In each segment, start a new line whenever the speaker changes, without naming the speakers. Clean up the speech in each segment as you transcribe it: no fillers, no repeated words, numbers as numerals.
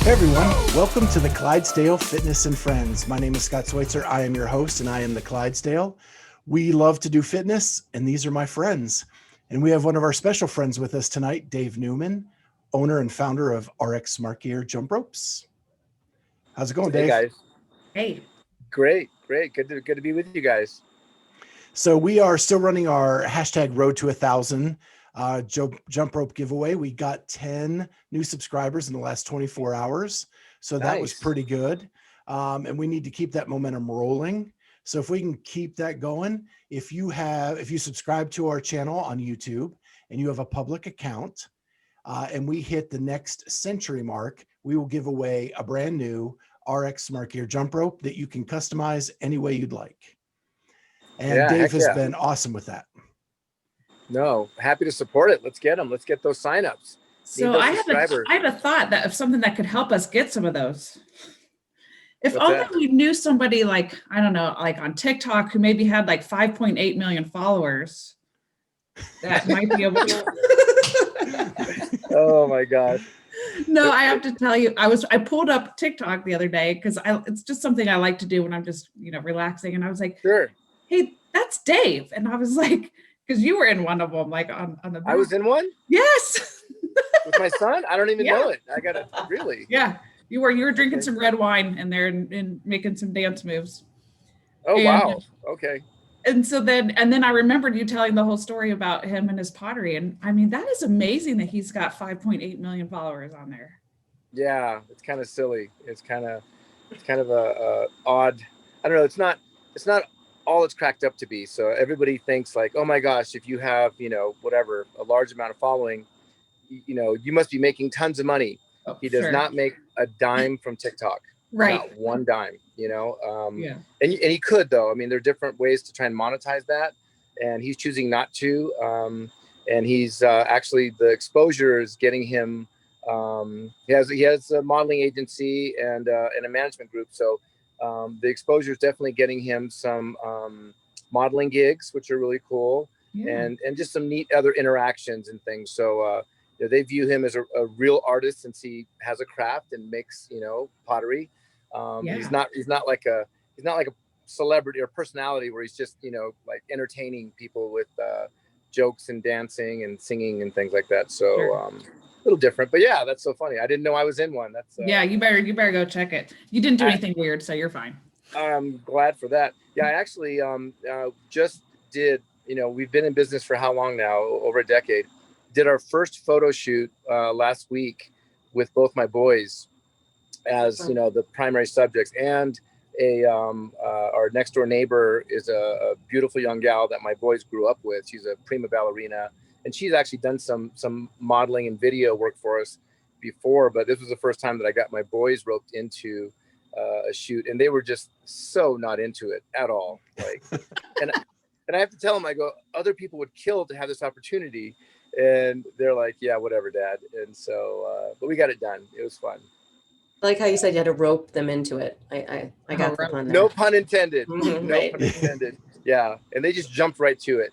Hey everyone, welcome to the Clydesdale Fitness and Friends. My name is Scott Schweitzer. I am your host and I am the Clydesdale. We love to do fitness and these are my friends. And we have one of our special friends with us tonight, Dave Newman, owner and founder of RX Smart Gear Jump Ropes. How's it going, Dave?
Hey guys.
Hey.
Great. Good to be with you guys.
So we are still running our hashtag Road to 1,000 jump rope giveaway. We got 10 new subscribers in the last 24 hours. So that was pretty good. And we need to keep that momentum rolling. So if we can keep that going, if you subscribe to our channel on YouTube and you have a public account and we hit the next century mark, we will give away a brand new RX Smart Gear jump rope that you can customize any way you'd like. And Dave has been awesome with that.
No, happy to support it. Let's get them. Let's get those signups.
So I had a thought that of something that could help us get some of those. If only we knew somebody like, I don't know, like on TikTok who maybe had like 5.8 million followers that might be able to.
Oh my gosh.
No, I have to tell you, I pulled up TikTok the other day because it's just something I like to do when I'm just, relaxing. And I was like,
sure.
Hey, that's Dave. And I was like, because you were in one of them, like on the.
I was in one?
Yes.
With my son? I don't even know it. I got it. Really?
Yeah. You were drinking some red wine in there and making some dance moves.
Oh, wow. Okay.
And so then I remembered you telling the whole story about him and his pottery. And I mean, that is amazing that he's got 5.8 million followers on there.
Yeah. It's kind of silly. It's kind of a odd, I don't know. It's not all it's cracked up to be. So everybody thinks like, oh my gosh, if you have, whatever, a large amount of following, you must be making tons of money.
Oh,
he does not make a dime from TikTok.
Right.
Not one dime,
Yeah.
And he could though. I mean, there are different ways to try and monetize that. And he's choosing not to. And he's actually, the exposure is getting him, he has a modeling agency and a management group. So the exposure is definitely getting him some modeling gigs, which are really cool. Yeah. And just some neat other interactions and things. So they view him as a real artist since he has a craft and makes pottery. He's not like a celebrity or personality where he's just like entertaining people with jokes and dancing and singing and things like that. So a little different, but yeah, that's so funny. I didn't know I was in one. That's
yeah, you better go check it. You didn't do anything weird, so you're fine.
I'm glad for that. Yeah, I actually just did, we've been in business for how long now? Over a decade. Did our first photo shoot last week with both my boys as the primary subjects, and our next door neighbor is a beautiful young gal that my boys grew up with. She's a prima ballerina, and she's actually done some modeling and video work for us before, but this was the first time that I got my boys roped into a shoot, and they were just so not into it at all. Like, and I have to tell them, I go, other people would kill to have this opportunity. And they're like, yeah, whatever, Dad. And so, but we got it done. It was fun.
I like how you said you had to rope them into it. I got the pun there.
No pun intended.
Mm-hmm,
no pun intended. Yeah. And they just jumped right to it.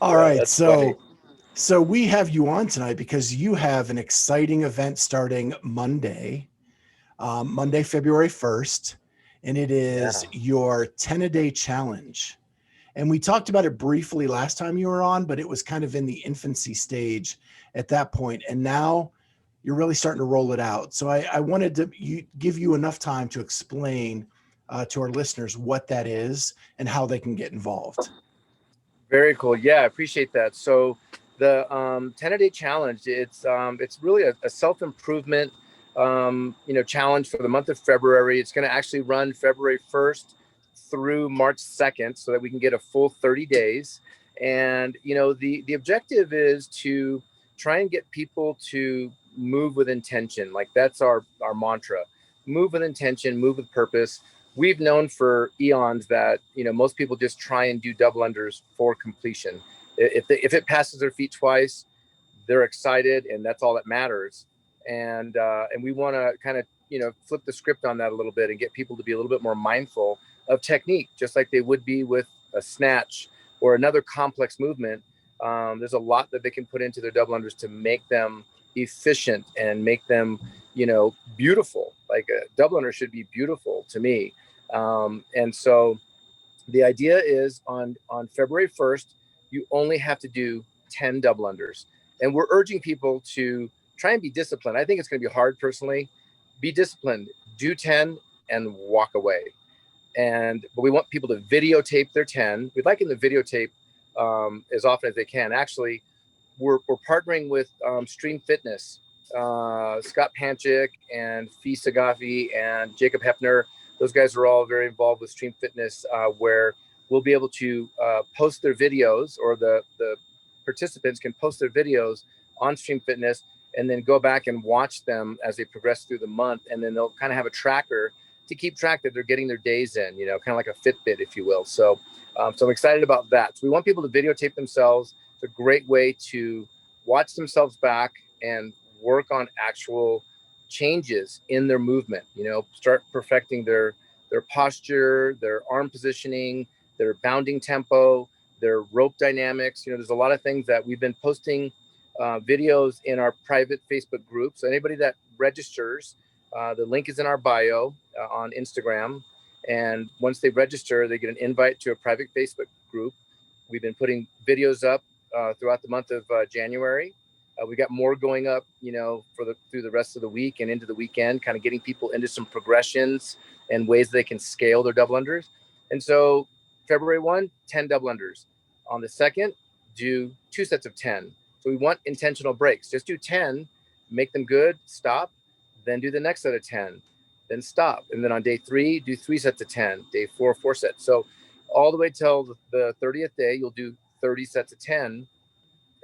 All right. So we have you on tonight because you have an exciting event starting Monday, February 1st. And it is your 10-a-day challenge. And we talked about it briefly last time you were on, but it was kind of in the infancy stage at that point. And now you're really starting to roll it out. So I wanted to give you enough time to explain to our listeners what that is and how they can get involved.
Very cool. Yeah, I appreciate that. So the 10-a-day challenge, it's really a self-improvement challenge for the month of February. It's going to actually run February 1st through March 2nd so that we can get a full 30 days. And, the objective is to try and get people to move with intention. Like that's our mantra, move with intention, move with purpose. We've known for eons that, most people just try and do double unders for completion. If it passes their feet twice, they're excited and that's all that matters. And we want to kind of, flip the script on that a little bit and get people to be a little bit more mindful of technique, just like they would be with a snatch or another complex movement. There's a lot that they can put into their double unders to make them efficient and make them, beautiful. Like a double under should be beautiful to me. And so the idea is on February 1st, you only have to do 10 double unders. And we're urging people to try and be disciplined. I think it's going to be hard personally. Be disciplined, do 10 and walk away. But we want people to videotape their 10. We'd like them to videotape as often as they can. Actually, we're partnering with Stream Fitness, Scott Panchik and Fee Sagafi and Jacob Hepner. Those guys are all very involved with Stream Fitness, where we'll be able to post their videos, or the participants can post their videos on Stream Fitness and then go back and watch them as they progress through the month. And then they'll kind of have a tracker to keep track that they're getting their days in, kind of like a Fitbit, if you will. So I'm excited about that. So we want people to videotape themselves. It's a great way to watch themselves back and work on actual changes in their movement, start perfecting their posture, their arm positioning, their bounding tempo, their rope dynamics. There's a lot of things that we've been posting videos in our private Facebook group. So anybody that registers, the link is in our bio on Instagram. And once they register, they get an invite to a private Facebook group. We've been putting videos up throughout the month of January. We got more going up, through the rest of the week and into the weekend, kind of getting people into some progressions and ways they can scale their double unders. And so February 1, 10 double unders. On the 2nd, do 2 sets of 10. So we want intentional breaks. Just do 10, make them good, stop, then do the next set of 10, then stop. And then on day 3, do 3 sets of 10, day 4, 4 sets. So all the way till the 30th day, you'll do 30 sets of 10.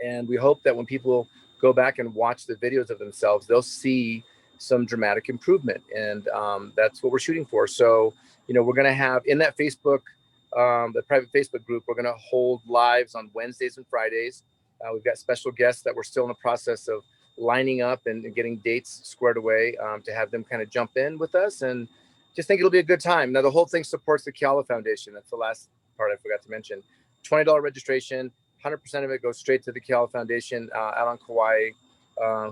And we hope that when people go back and watch the videos of themselves, they'll see some dramatic improvement. And that's what we're shooting for. So, we're going to have in that Facebook, the private Facebook group, we're going to hold lives on Wednesdays and Fridays. We've got special guests that we're still in the process of lining up and getting dates squared away to have them kind of jump in with us, and just think it'll be a good time. Now, the whole thing supports the Keala Foundation. That's the last part I forgot to mention. $20 registration, 100% of it goes straight to the Keala Foundation out on Kauai,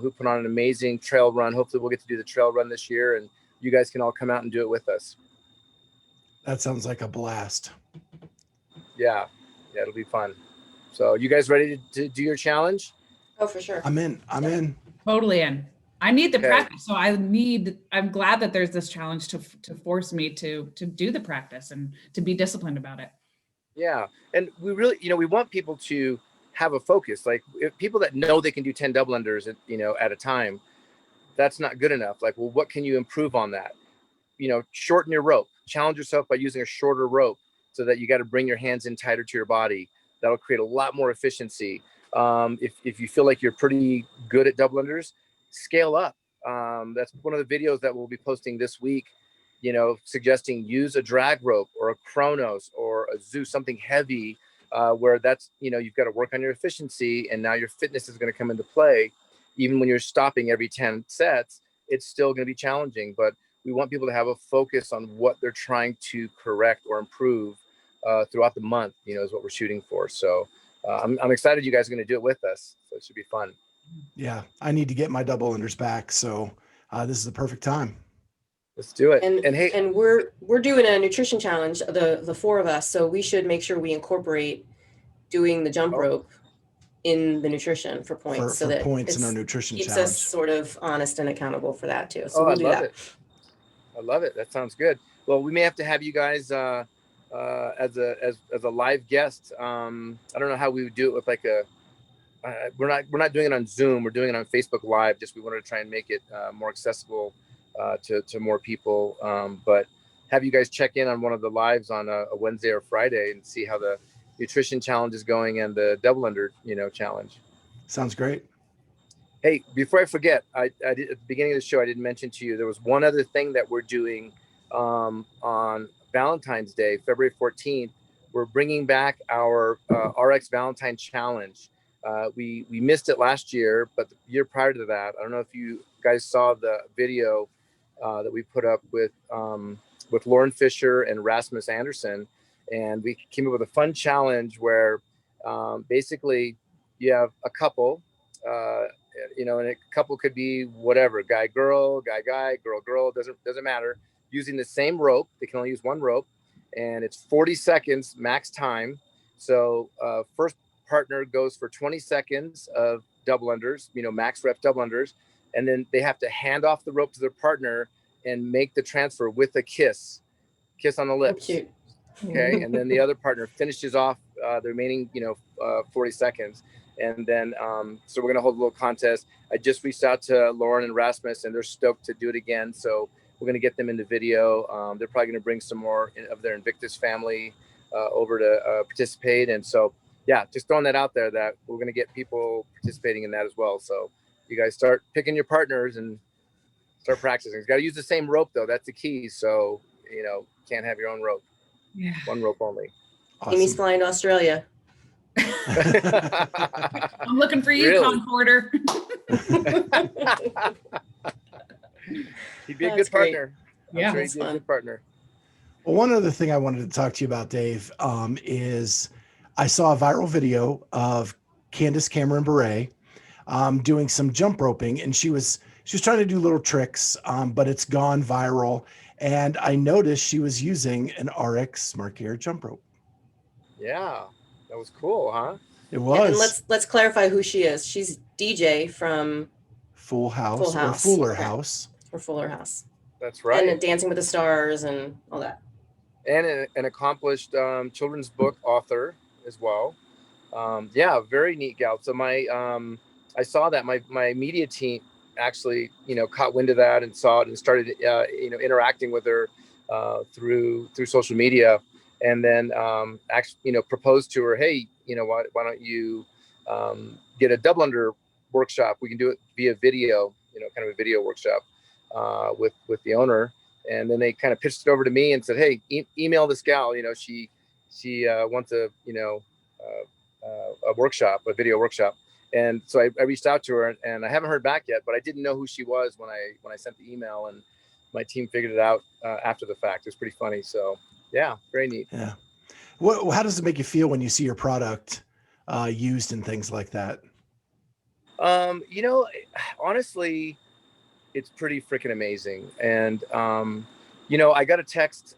who put on an amazing trail run. Hopefully we'll get to do the trail run this year, and you guys can all come out and do it with us.
That sounds like a blast.
Yeah, it'll be fun. So you guys ready to do your challenge?
Oh, for sure.
I'm in.
Totally in. I need the practice. So I'm glad that there's this challenge to force me to do the practice and to be disciplined about it.
Yeah. And we really, we want people to have a focus. Like, if people that know they can do 10 double unders, at a time, that's not good enough. Like, well, what can you improve on that? Shorten your rope, challenge yourself by using a shorter rope, so that you got to bring your hands in tighter to your body. That'll create a lot more efficiency. If you feel like you're pretty good at double unders, scale up. That's one of the videos that we'll be posting this week, suggesting use a drag rope or a Chronos or a Zeus, something heavy, where that's, you've got to work on your efficiency, and now your fitness is going to come into play. Even when you're stopping every 10 sets, it's still going to be challenging, but we want people to have a focus on what they're trying to correct or improve throughout the month, is what we're shooting for. So I'm excited you guys are going to do it with us. So it should be fun.
Yeah, I need to get my double unders back. So this is the perfect time.
Let's do it.
And
hey,
and we're doing a nutrition challenge, the 4 of us. So we should make sure we incorporate doing the jump rope in the nutrition for points, so that
points in our nutrition
keeps
challenge.
us sort of honest and accountable for that too. So
we'll do that. I love it. That sounds good. Well, we may have to have you guys as a live guest. I don't know how we would do it with like we're not doing it on Zoom. We're doing it on Facebook Live. We wanted to try and make it more accessible to more people. But have you guys check in on one of the lives on a Wednesday or Friday and see how the nutrition challenge is going and the double under, challenge.
Sounds great.
Hey, before I forget, I did at the beginning of the show, I didn't mention to you, there was one other thing that we're doing on Valentine's Day, February 14th. We're bringing back our RX Valentine Challenge. We missed it last year, but the year prior to that, I don't know if you guys saw the video that we put up with Lauren Fisher and Rasmus Anderson. And we came up with a fun challenge where basically you have a couple, you know, and a couple could be whatever, guy, girl, girl, doesn't matter, using the same rope. They can only use one rope, and it's 40 seconds max time. So first partner goes for 20 seconds of double unders, you know, max rep double unders. And then they have to hand off the rope to their partner and make the transfer with a kiss on the lips.
Cute.
Okay. And then the other partner finishes off the remaining, you know, 40 seconds. And then, so we're going to hold a little contest. I just reached out to Lauren and Rasmus, and they're stoked to do it again. So we're going to get them into video. They're probably going to bring some more of their Invictus family over to participate. And so, yeah, just throwing that out there that we're going to get people participating in that as well. So you guys start picking your partners and start practicing. You got to use the same rope though. That's the key. So, you know, can't have your own rope.
Yeah.
One rope only.
Awesome.
Amy's flying to Australia.
I'm looking for you,
Really?
Concorder.
He'd be a
That's
good partner.
Yeah,
I'm sure
that's
he'd be a
fun.
good partner.
Well, one other thing I wanted to talk to you about, Dave, is I saw a viral video of Candace Cameron Bure doing some jump roping, and she was trying to do little tricks, but it's gone viral. And I noticed she was using an RX Smart Gear jump rope.
Yeah, that was cool, huh?
It was.
And let's clarify who she is. She's DJ from
Full House,
Full House.
or Fuller
Okay.
House.
or Fuller House.
That's right.
And Dancing with the Stars and all that.
And an accomplished children's book author as well. Yeah, very neat gal. So I saw that my media team actually, you know, caught wind of that and saw it and started, you know, interacting with her through social media, and then actually, you know, proposed to her, hey, you know, why don't you get a double under workshop? We can do it via video, you know, kind of a video workshop with the owner. And then they kind of pitched it over to me and said, hey, email this gal, you know, she wants a, you know, a workshop, a video workshop. And so I reached out to her, and I haven't heard back yet, but I didn't know who she was when I sent the email, and my team figured it out after the fact. It was pretty funny. So yeah, very neat.
Yeah. How does it make you feel when you see your product used in things like that?
You know, honestly, it's pretty freaking amazing. And you know, I got a text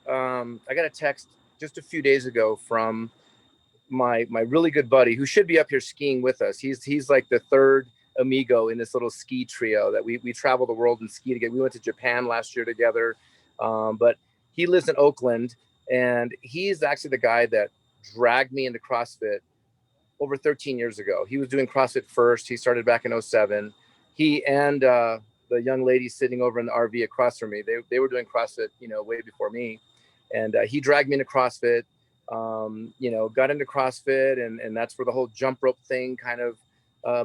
just a few days ago from my really good buddy who should be up here skiing with us. He's like the third amigo in this little ski trio that we travel the world and ski together. We went to Japan last year together, but he lives in Oakland, and he's actually the guy that dragged me into CrossFit over 13 years ago. He was doing CrossFit first. He started back in 2007. He and the young lady sitting over in the RV across from me, they were doing CrossFit, you know, way before me. And he dragged me into CrossFit, you know, got into CrossFit, and that's where the whole jump rope thing kind of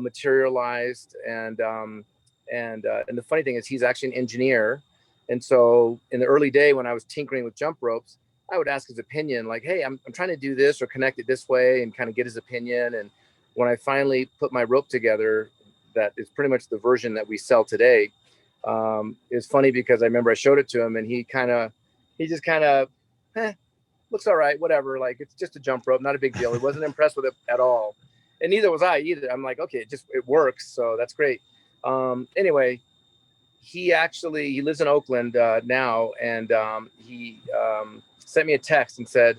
materialized. And the funny thing is, he's actually an engineer. And so in the early day when I was tinkering with jump ropes, I would ask his opinion, like, hey, I'm trying to do this or connect it this way, and kind of get his opinion. And when I finally put my rope together, that is pretty much the version that we sell today. It's funny because I remember I showed it to him, and he just kind of, looks all right, whatever. Like, it's just a jump rope, not a big deal. He wasn't impressed with it at all. And neither was I either. I'm like, okay, it works. So that's great. Anyway, he lives in Oakland now. And he sent me a text and said,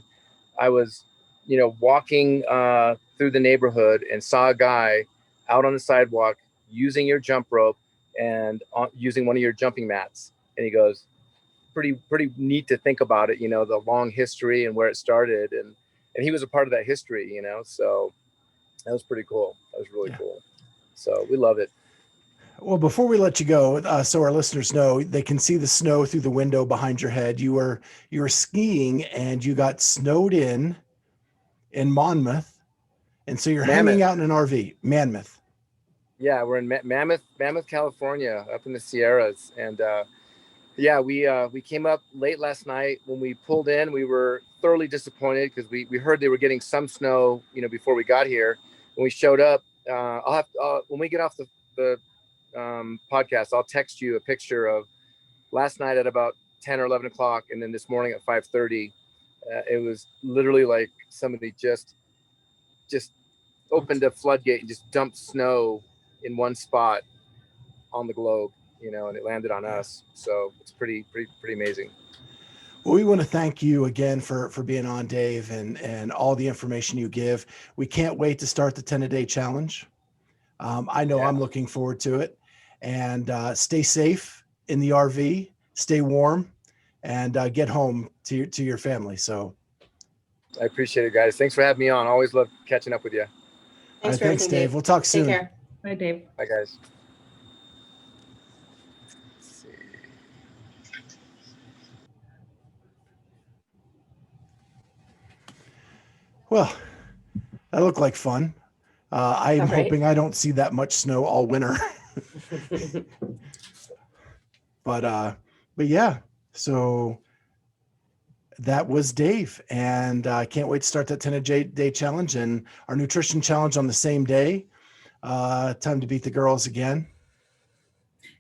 I was, you know, walking through the neighborhood and saw a guy out on the sidewalk using your jump rope and using one of your jumping mats. And he goes, pretty neat to think about it, you know, the long history and where it started. And he was a part of that history, you know, so that was pretty cool. That was really cool. So we love it.
Well, before we let you go, so our listeners know, they can see the snow through the window behind your head. You were skiing, and you got snowed in Monmouth, and so you're hanging out in an RV. Mammoth.
Yeah, we're in Mammoth, California, up in the Sierras, and yeah, we came up late last night. When we pulled in, we were thoroughly disappointed because we heard they were getting some snow, you know, before we got here. When we showed up, when we get off the podcast, I'll text you a picture of last night at about 10 or 11 o'clock, and then this morning at 5:30. It was literally like somebody just opened a floodgate and just dumped snow in one spot on the globe, and it landed on us. So it's pretty amazing.
Well, we want to thank you again for being on, Dave, and all the information you give. We can't wait to start the 10-a-day challenge. I know I'm looking forward to it. And stay safe in the RV, stay warm, and get home to your family. So
I appreciate it, guys. Thanks for having me on. Always love catching up with you.
Thanks, Dave. We'll talk soon.
Take care.
Bye, Dave.
Bye, guys.
Well, that looked like fun. I'm hoping I don't see that much snow all winter. But yeah, so that was Dave, and I can't wait to start that 10-a-day challenge and our nutrition challenge on the same day. Time to beat the girls again.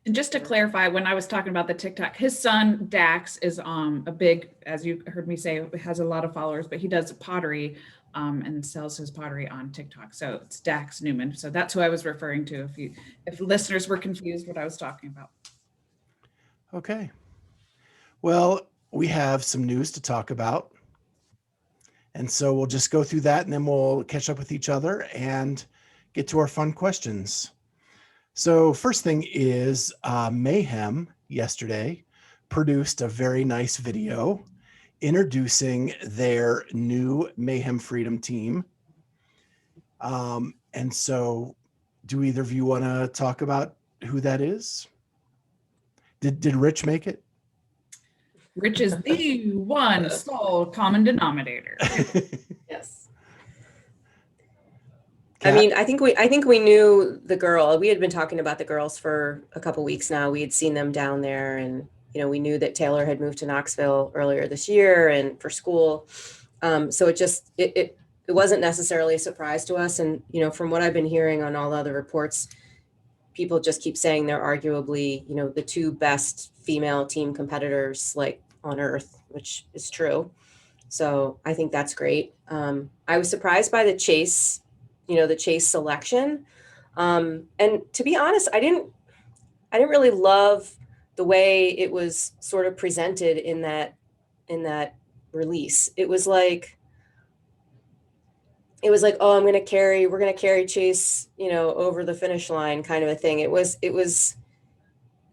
And just to clarify, when I was talking about the TikTok, his son Dax is a big, as you heard me say, has a lot of followers, but he does pottery and sells his pottery on TikTok. So it's Dax Newman. So that's who I was referring to. If listeners were confused what I was talking about.
Okay. Well, we have some news to talk about. And so we'll just go through that and then we'll catch up with each other and get to our fun questions. So first thing is Mayhem yesterday produced a very nice video introducing their new Mayhem Freedom team. And so do either of you want to talk about who that is? Did Rich make it?
Rich is the one sole common denominator.
Yes.
Kat?
I mean, I think we knew the girl. We had been talking about the girls for a couple weeks now. We had seen them down there, and we knew that Taylor had moved to Knoxville earlier this year and for school. So it wasn't necessarily a surprise to us. And from what I've been hearing on all the other reports, people just keep saying they're arguably the two best female team competitors like on earth, which is true. So I think that's great. I was surprised by the chase selection. And to be honest, I didn't really love the way it was sort of presented in that release. It was like, oh, we're going to carry Chase, over the finish line kind of a thing. It was,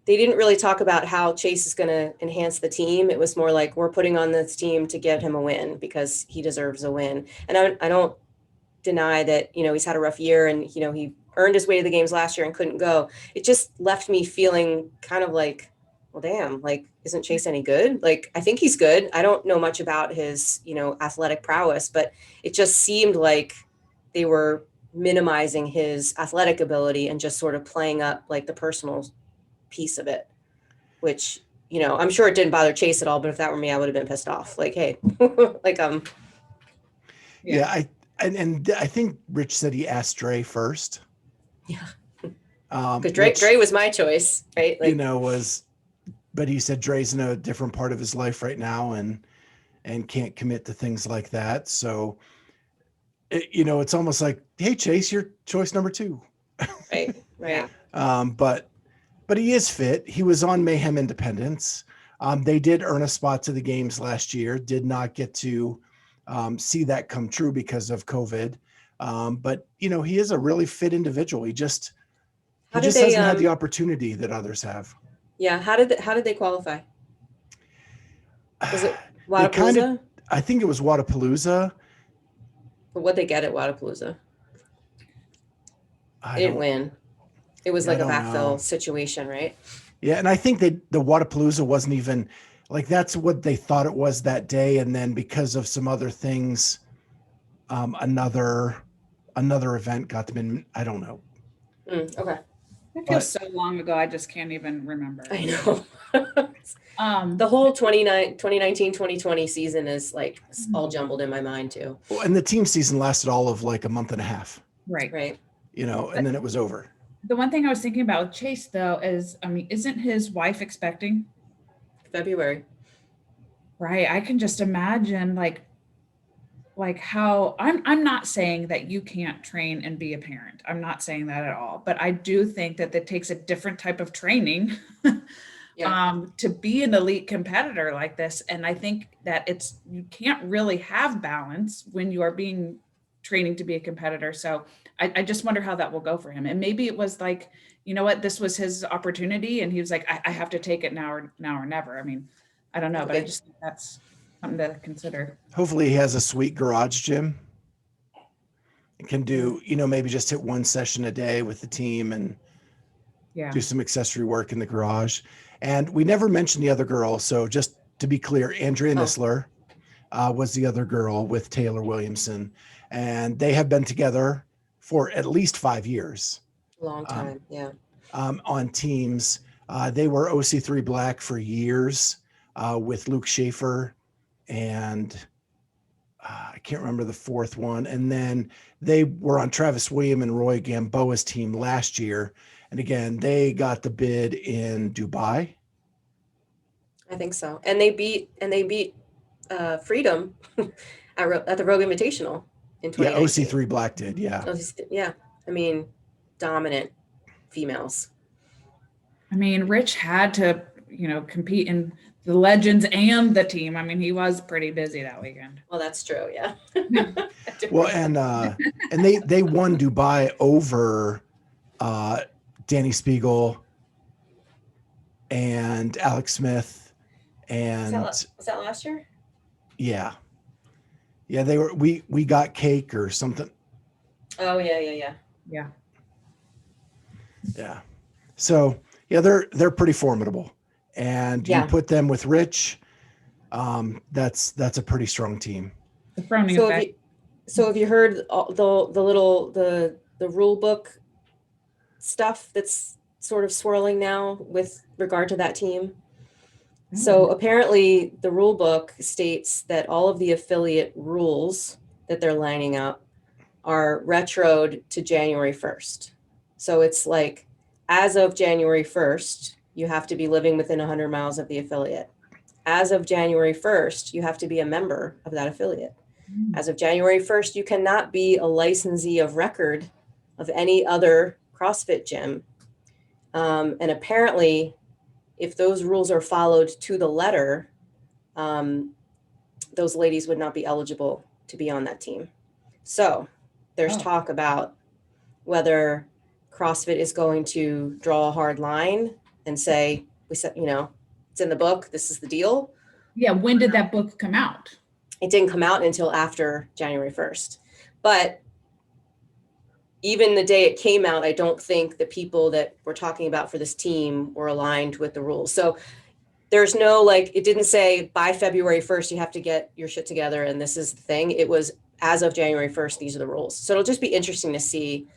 they didn't really talk about how Chase is going to enhance the team. It was more like, we're putting on this team to get him a win because he deserves a win. And I don't deny that, he's had a rough year and, he earned his way to the games last year and couldn't go. It just left me feeling kind of like, well, damn, like, isn't Chase any good? Like, I think he's good. I don't know much about his, athletic prowess, but it just seemed like they were minimizing his athletic ability and just sort of playing up like the personal piece of it, which, I'm sure it didn't bother Chase at all, but if that were me, I would have been pissed off. Like, hey, like,
yeah. And I think Rich said he asked Dre first.
Yeah. Because Dre was my choice, right? Like,
but he said Dre's in a different part of his life right now and can't commit to things like that. So, it's almost like, hey, Chase, you're choice number 2.
Right.
But he is fit. He was on Mayhem Independence. They did earn a spot to the games last year, did not get to see that come true because of COVID. But he is a really fit individual. He just hasn't had the opportunity that others have.
Yeah. How did they qualify? Was it Wadapalooza?
I think it was Wadapalooza.
But what'd they get at Wadapalooza? They didn't win. It was like a backfill situation, right?
Yeah. And I think the Wadapalooza wasn't even like, that's what they thought it was that day. And then because of some other things, another event got them in. I don't know.
Okay.
It feels so long ago. I just can't even remember.
I know. The whole 2019, 2020 season is like all jumbled in my mind too.
Well, and the team season lasted all of like a month and a half.
Right.
And then it was over.
The one thing I was thinking about with Chase though is, isn't his wife expecting?
February.
Right. I can just imagine like like how I'm not saying that you can't train and be a parent. I'm not saying that at all, but I do think that it takes a different type of training to be an elite competitor like this. And I think that you can't really have balance when you are training to be a competitor. So I just wonder how that will go for him. And maybe it was like, you know what, this was his opportunity and he was like, I have to take it now or never. I mean, I don't know, but I just think that's something to consider.
Hopefully he has a sweet garage gym and can do, maybe just hit one session a day with the team and do some accessory work in the garage. And we never mentioned the other girl. So just to be clear, Andrea Nisler was the other girl with Taylor Williamson. And they have been together for at least 5 years.
Long time,
on teams. They were OC3 Black for years with Luke Schaefer and I can't remember the fourth one. And then they were on Travis William and Roy Gamboa's team last year. And again, they got the bid in Dubai.
I think so. And they beat Freedom at the Rogue Invitational in 2019.
Yeah, OC3 Black did. Yeah.
Yeah. I mean, dominant females.
I mean, Rich had to, compete in the legends and the team. I mean, he was pretty busy that weekend.
Well, that's true. Yeah.
Well, and they won Dubai over Danny Spiegel and Alex Smith. And
was that last year?
Yeah. Yeah. We got cake or something.
Oh yeah.
Yeah. So yeah, they're pretty formidable. And you put them with Rich, that's a pretty strong team.
So have you heard the rule book stuff that's sort of swirling now with regard to that team? So apparently the rule book states that all of the affiliate rules that they're lining up are retroed to January 1st. So it's like, as of January 1st, you have to be living within 100 miles of the affiliate. As of January 1st, you have to be a member of that affiliate. As of January 1st, you cannot be a licensee of record of any other CrossFit gym. And apparently, if those rules are followed to the letter, those ladies would not be eligible to be on that team. So there's talk about whether CrossFit is going to draw a hard line and say, it's in the book, this is the deal.
Yeah. When did that book come out?
It didn't come out until after January 1st. But even the day it came out, I don't think the people that we're talking about for this team were aligned with the rules. So there's no, it didn't say by February 1st, you have to get your shit together and this is the thing. It was as of January 1st, these are the rules. So it'll just be interesting to see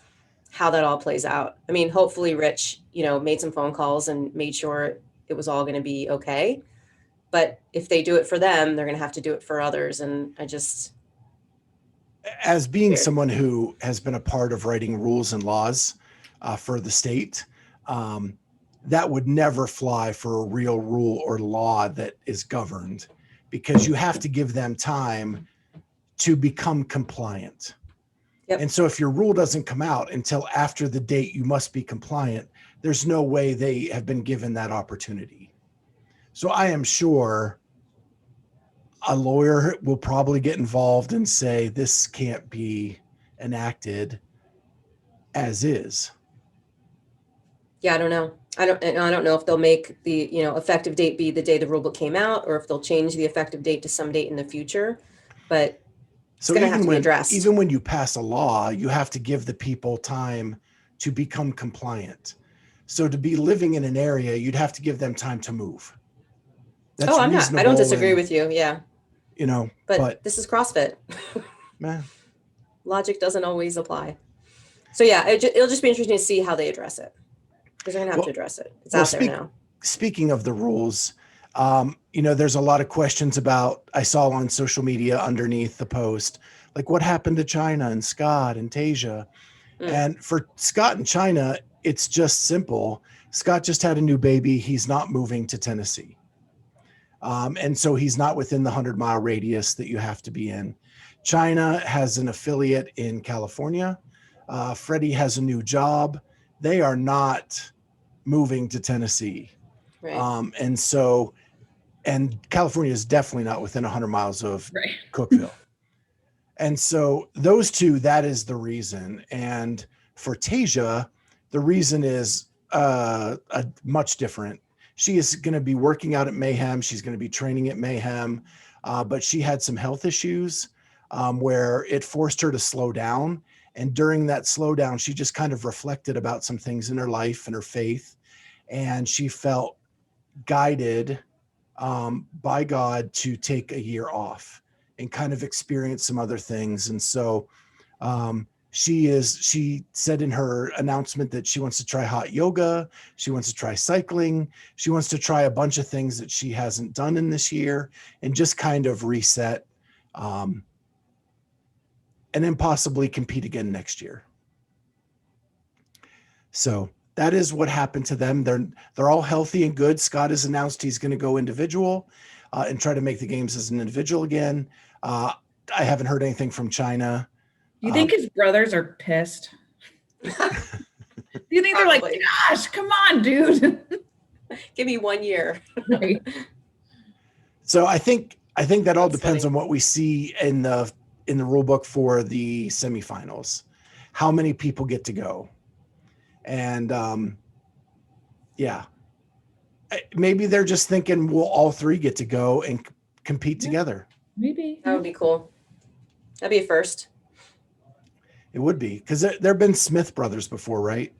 how that all plays out. I mean, hopefully Rich, made some phone calls and made sure it was all going to be okay. But if they do it for them, they're going to have to do it for others. And
as being someone who has been a part of writing rules and laws for the state, that would never fly for a real rule or law that is governed, because you have to give them time to become compliant.
Yep.
And so if your rule doesn't come out until after the date you must be compliant, there's no way they have been given that opportunity. So I am sure a lawyer will probably get involved and say this can't be enacted as is.
Yeah, I don't know. I don't know if they'll make the effective date be the day the rulebook came out, or if they'll change the effective date to some date in the future. But it's going to have to be addressed.
Even when you pass a law, you have to give the people time to become compliant. So to be living in an area, you'd have to give them time to move. That's
I don't disagree with you. Yeah.
But
this is CrossFit.
Man.
Logic doesn't always apply. So yeah, it'll just be interesting to see how they address it, because they're going to have to address it. It's out there now.
Speaking of the rules, there's a lot of questions about, I saw on social media underneath the post, like what happened to China and Scott and Tasia. And for Scott and China, it's just simple. Scott just had a new baby. He's not moving to Tennessee. And so he's not within the 100-mile radius that you have to be in. China has an affiliate in California. Freddie has a new job. They are not moving to Tennessee.
Right.
And California is definitely not within 100 miles of Cookeville. And so those two, that is the reason. And for Tasia, the reason is much different. She is going to be working out at Mayhem. She's going to be training at Mayhem. But she had some health issues where it forced her to slow down. And during that slowdown, she just kind of reflected about some things in her life and her faith. And she felt guided by God to take a year off and kind of experience some other things. And so she said in her announcement that she wants to try hot yoga. She wants to try cycling. She wants to try a bunch of things that she hasn't done in this year and just kind of reset, and then possibly compete again next year. So that is what happened to them. They're all healthy and good. Scott has announced he's going to go individual and try to make the games as an individual again. I haven't heard anything from China.
Do you think his brothers are pissed? Do you think they're like, gosh, come on, dude?
Give me 1 year.
Right.
So I think that all depends on what we see in the rule book for the semifinals. How many people get to go? And maybe they're just thinking we'll all three get to go and compete together.
Maybe
that would be cool. That'd be a first.
It would be, because there have been Smith brothers before, right?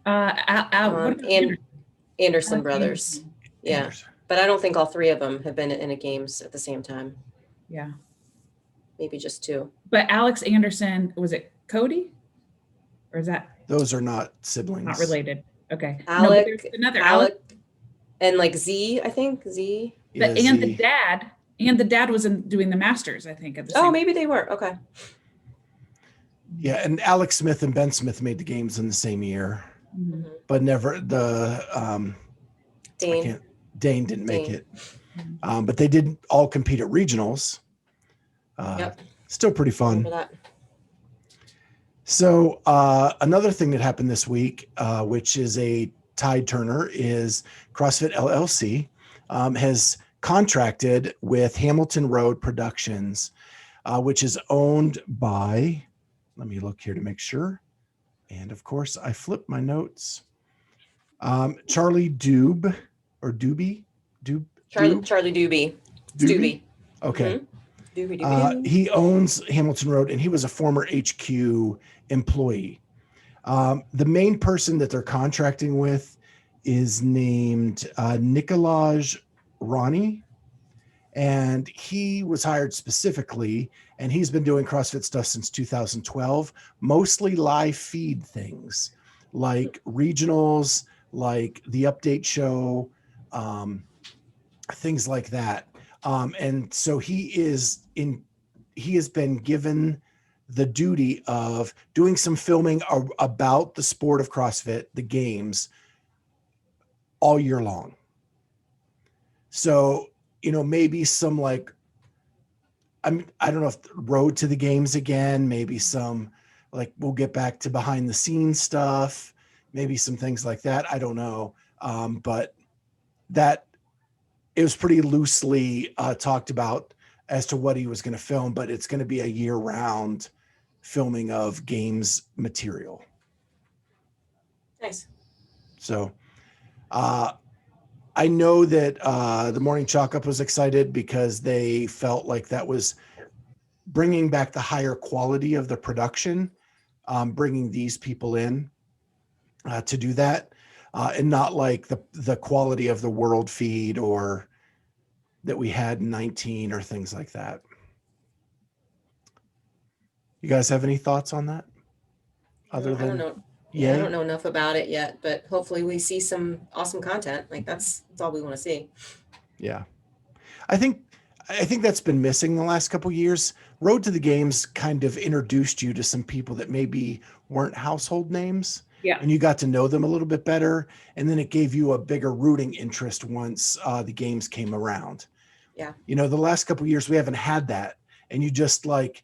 Anderson brothers. Yeah. Anderson. But I don't think all three of them have been in a games at the same time.
Yeah.
Maybe just two.
But Alex Anderson, was it Cody? Or is that?
Those are not siblings.
Not related. Okay.
Alec,
no, another
Alec, and like Z, I think Z.
Yeah,
and
Z.
the dad was doing the Masters, I think. At the same
maybe they were. Okay.
Yeah, and Alex Smith and Ben Smith made the games in the same year, but never Dane didn't make it. But they did all compete at regionals. Still pretty fun.
Remember that.
So another thing that happened this week, which is a tide turner, is CrossFit LLC has contracted with Hamilton Road Productions, which is owned by, let me look here to make sure. And of course, I flipped my notes. Charlie Dube or Doobie?
Charlie Doobie. Doobie.
Okay.
Doobie.
He owns Hamilton Road, and he was a former HQ employee. The main person that they're contracting with is named Nikolaj Ronnie, and he was hired specifically, and he's been doing CrossFit stuff since 2012, mostly live feed things like regionals, like the update show, things like that. And so he has been given the duty of doing some filming about the sport of CrossFit, the games, all year long. So, maybe some I don't know if road to the games again, maybe some we'll get back to behind the scenes stuff, maybe some things like that. I don't know. But that it was pretty loosely talked about as to what he was going to film, but it's going to be a year-round filming of games material.
Nice.
So I know that the Morning Chalk Up was excited because they felt like that was bringing back the higher quality of the production, bringing these people in to do that, and not like the quality of the world feed or that we had in 19 or things like that. You guys have any thoughts on that?
I don't know. Yeah, I don't know enough about it yet, but hopefully we see some awesome content. That's all we want to see.
Yeah. I think that's been missing the last couple of years. Road to the Games kind of introduced you to some people that maybe weren't household names.
Yeah.
And you got to know them a little bit better. And then it gave you a bigger rooting interest once the games came around.
Yeah.
You know, the last couple of years we haven't had that. And you just like,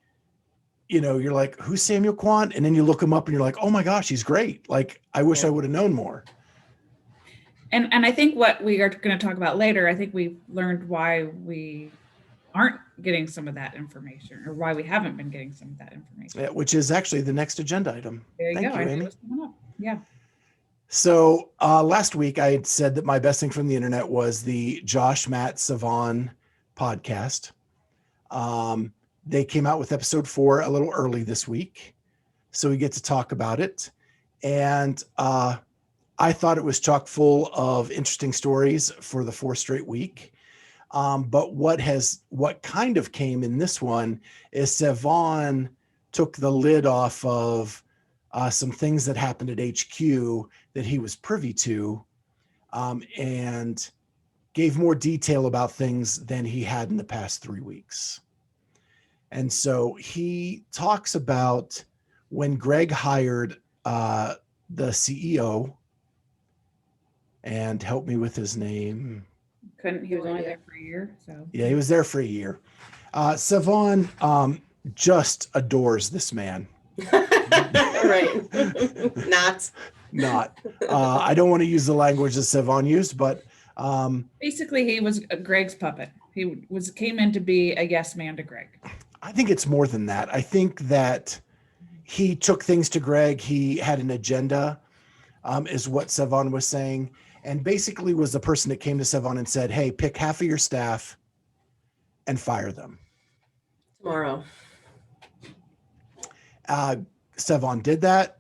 you know, you're like, who's Samuel Kwan? And then you look him up and you're like, oh my gosh, he's great. Like, I wish I would have known more.
And I think what we are going to talk about later, I think we've learned why we aren't getting some of that information, or why we haven't been getting some of that information.
Yeah, which is actually the next agenda item.
There you
Thank
go.
you, Amy.
Yeah.
So last week I had said that my best thing from the internet was the Josh, Matt, Sevan podcast. They came out with episode 4 a little early this week, so we get to talk about it. And I thought it was chock full of interesting stories for the 4th straight week. But what kind of came in this one is Sevan took the lid off of some things that happened at HQ that he was privy to, and gave more detail about things than he had in the past 3 weeks. And so he talks about when Greg hired the CEO, and help me with his name.
He was only there for a year. So
yeah, he was there for a year. Sevan just adores this man.
Right. Not.
I don't want to use the language that Sevan used, but
basically he was Greg's puppet. He came in to be a yes man to Greg.
I think it's more than that. I think that he took things to Greg. He had an agenda, is what Sevan was saying. And basically was the person that came to Sevan and said, hey, pick half of your staff and fire them.
Tomorrow.
Sevan did that.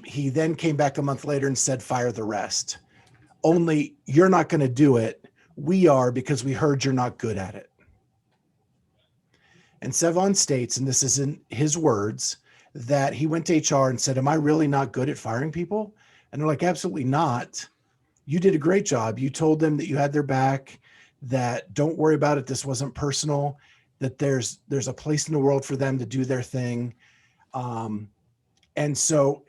He then came back a month later and said, fire the rest. Only you're not going to do it. We are, because we heard you're not good at it. And Sevan states, and this is in his words, that he went to HR and said, am I really not good at firing people? And they're like, absolutely not. You did a great job. You told them that you had their back, that don't worry about it. This wasn't personal, that there's a place in the world for them to do their thing. And so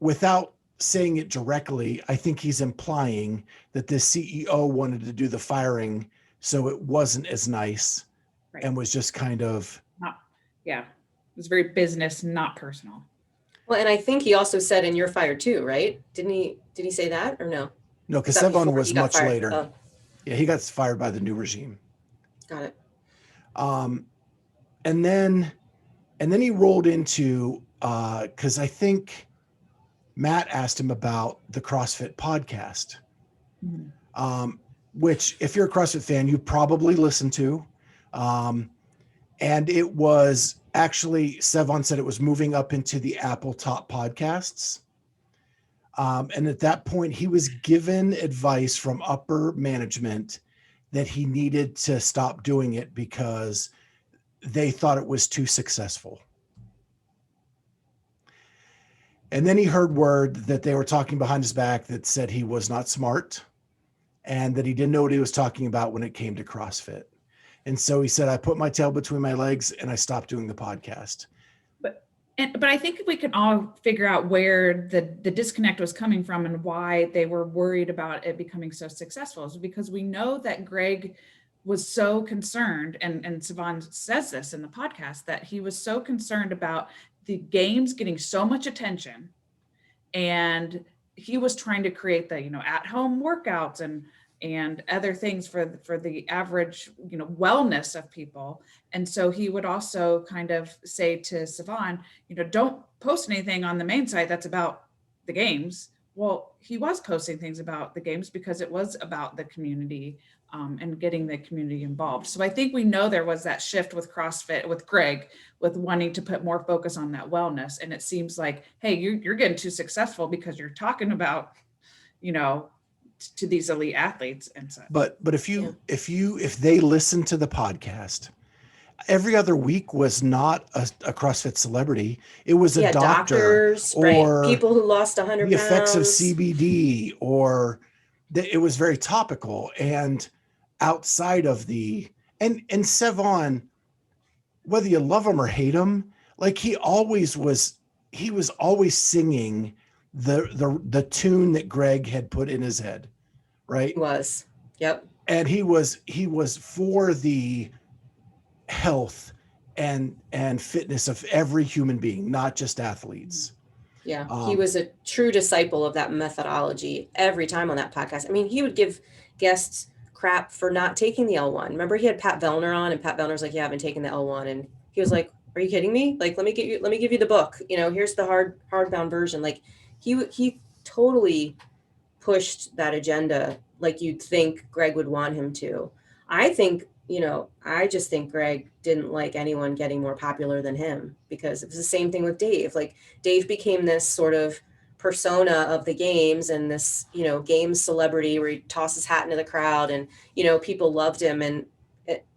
without saying it directly, I think he's implying that the CEO wanted to do the firing, so it wasn't as nice, right, and was just kind of.
Yeah, it was very business, not personal.
Well, and I think he also said, and you're fired too, right? Did he say that or no?
No, because Sevan was much later. Oh. Yeah, he got fired by the new regime.
Got it.
And then he rolled into, because I think Matt asked him about the CrossFit podcast, which if you're a CrossFit fan, you probably listened to. And it was actually, Sevan said it was moving up into the Apple top podcasts. And at that point, he was given advice from upper management that he needed to stop doing it because they thought it was too successful. And then he heard word that they were talking behind his back that said he was not smart and that he didn't know what he was talking about when it came to CrossFit. And so he said, I put my tail between my legs and I stopped doing the podcast.
But I think we can all figure out where the disconnect was coming from and why they were worried about it becoming so successful. Is because we know that Greg was so concerned, and Sevan says this in the podcast, that he was so concerned about the games getting so much attention, and he was trying to create the, at-home workouts and other things for the average, wellness of people. And so he would also kind of say to Sevan, don't post anything on the main site that's about the games. Well, he was posting things about the games because it was about the community and getting the community involved. So I think we know there was that shift with CrossFit, with Greg, with wanting to put more focus on that wellness. And it seems like, hey, you're getting too successful because you're talking about, to these elite athletes and such.
But if they listen to the podcast, every other week was not a CrossFit celebrity. It was a doctor,
doctors, or right, people who lost 100
the
pounds.
Effects of CBD, or it was very topical and outside of and Sevan, whether you love him or hate him, like he was always singing the tune that Greg had put in his head, right?
He was. Yep.
And he was for the health and fitness of every human being, not just athletes.
Yeah, he was a true disciple of that methodology every time on that podcast. I mean, he would give guests crap for not taking the L1. Remember, he had Pat Vellner on, and Pat Vellner's like, "Yeah, I've been taking the L1," and he was like, "Are you kidding me? Like, let me give you the book. You know, here's the hardbound version." Like, he totally pushed that agenda like you'd think Greg would want him to. I think, I just think Greg didn't like anyone getting more popular than him, because it was the same thing with Dave. Like, Dave became this sort of persona of the games and this, games celebrity where he tossed his hat into the crowd and, people loved him, and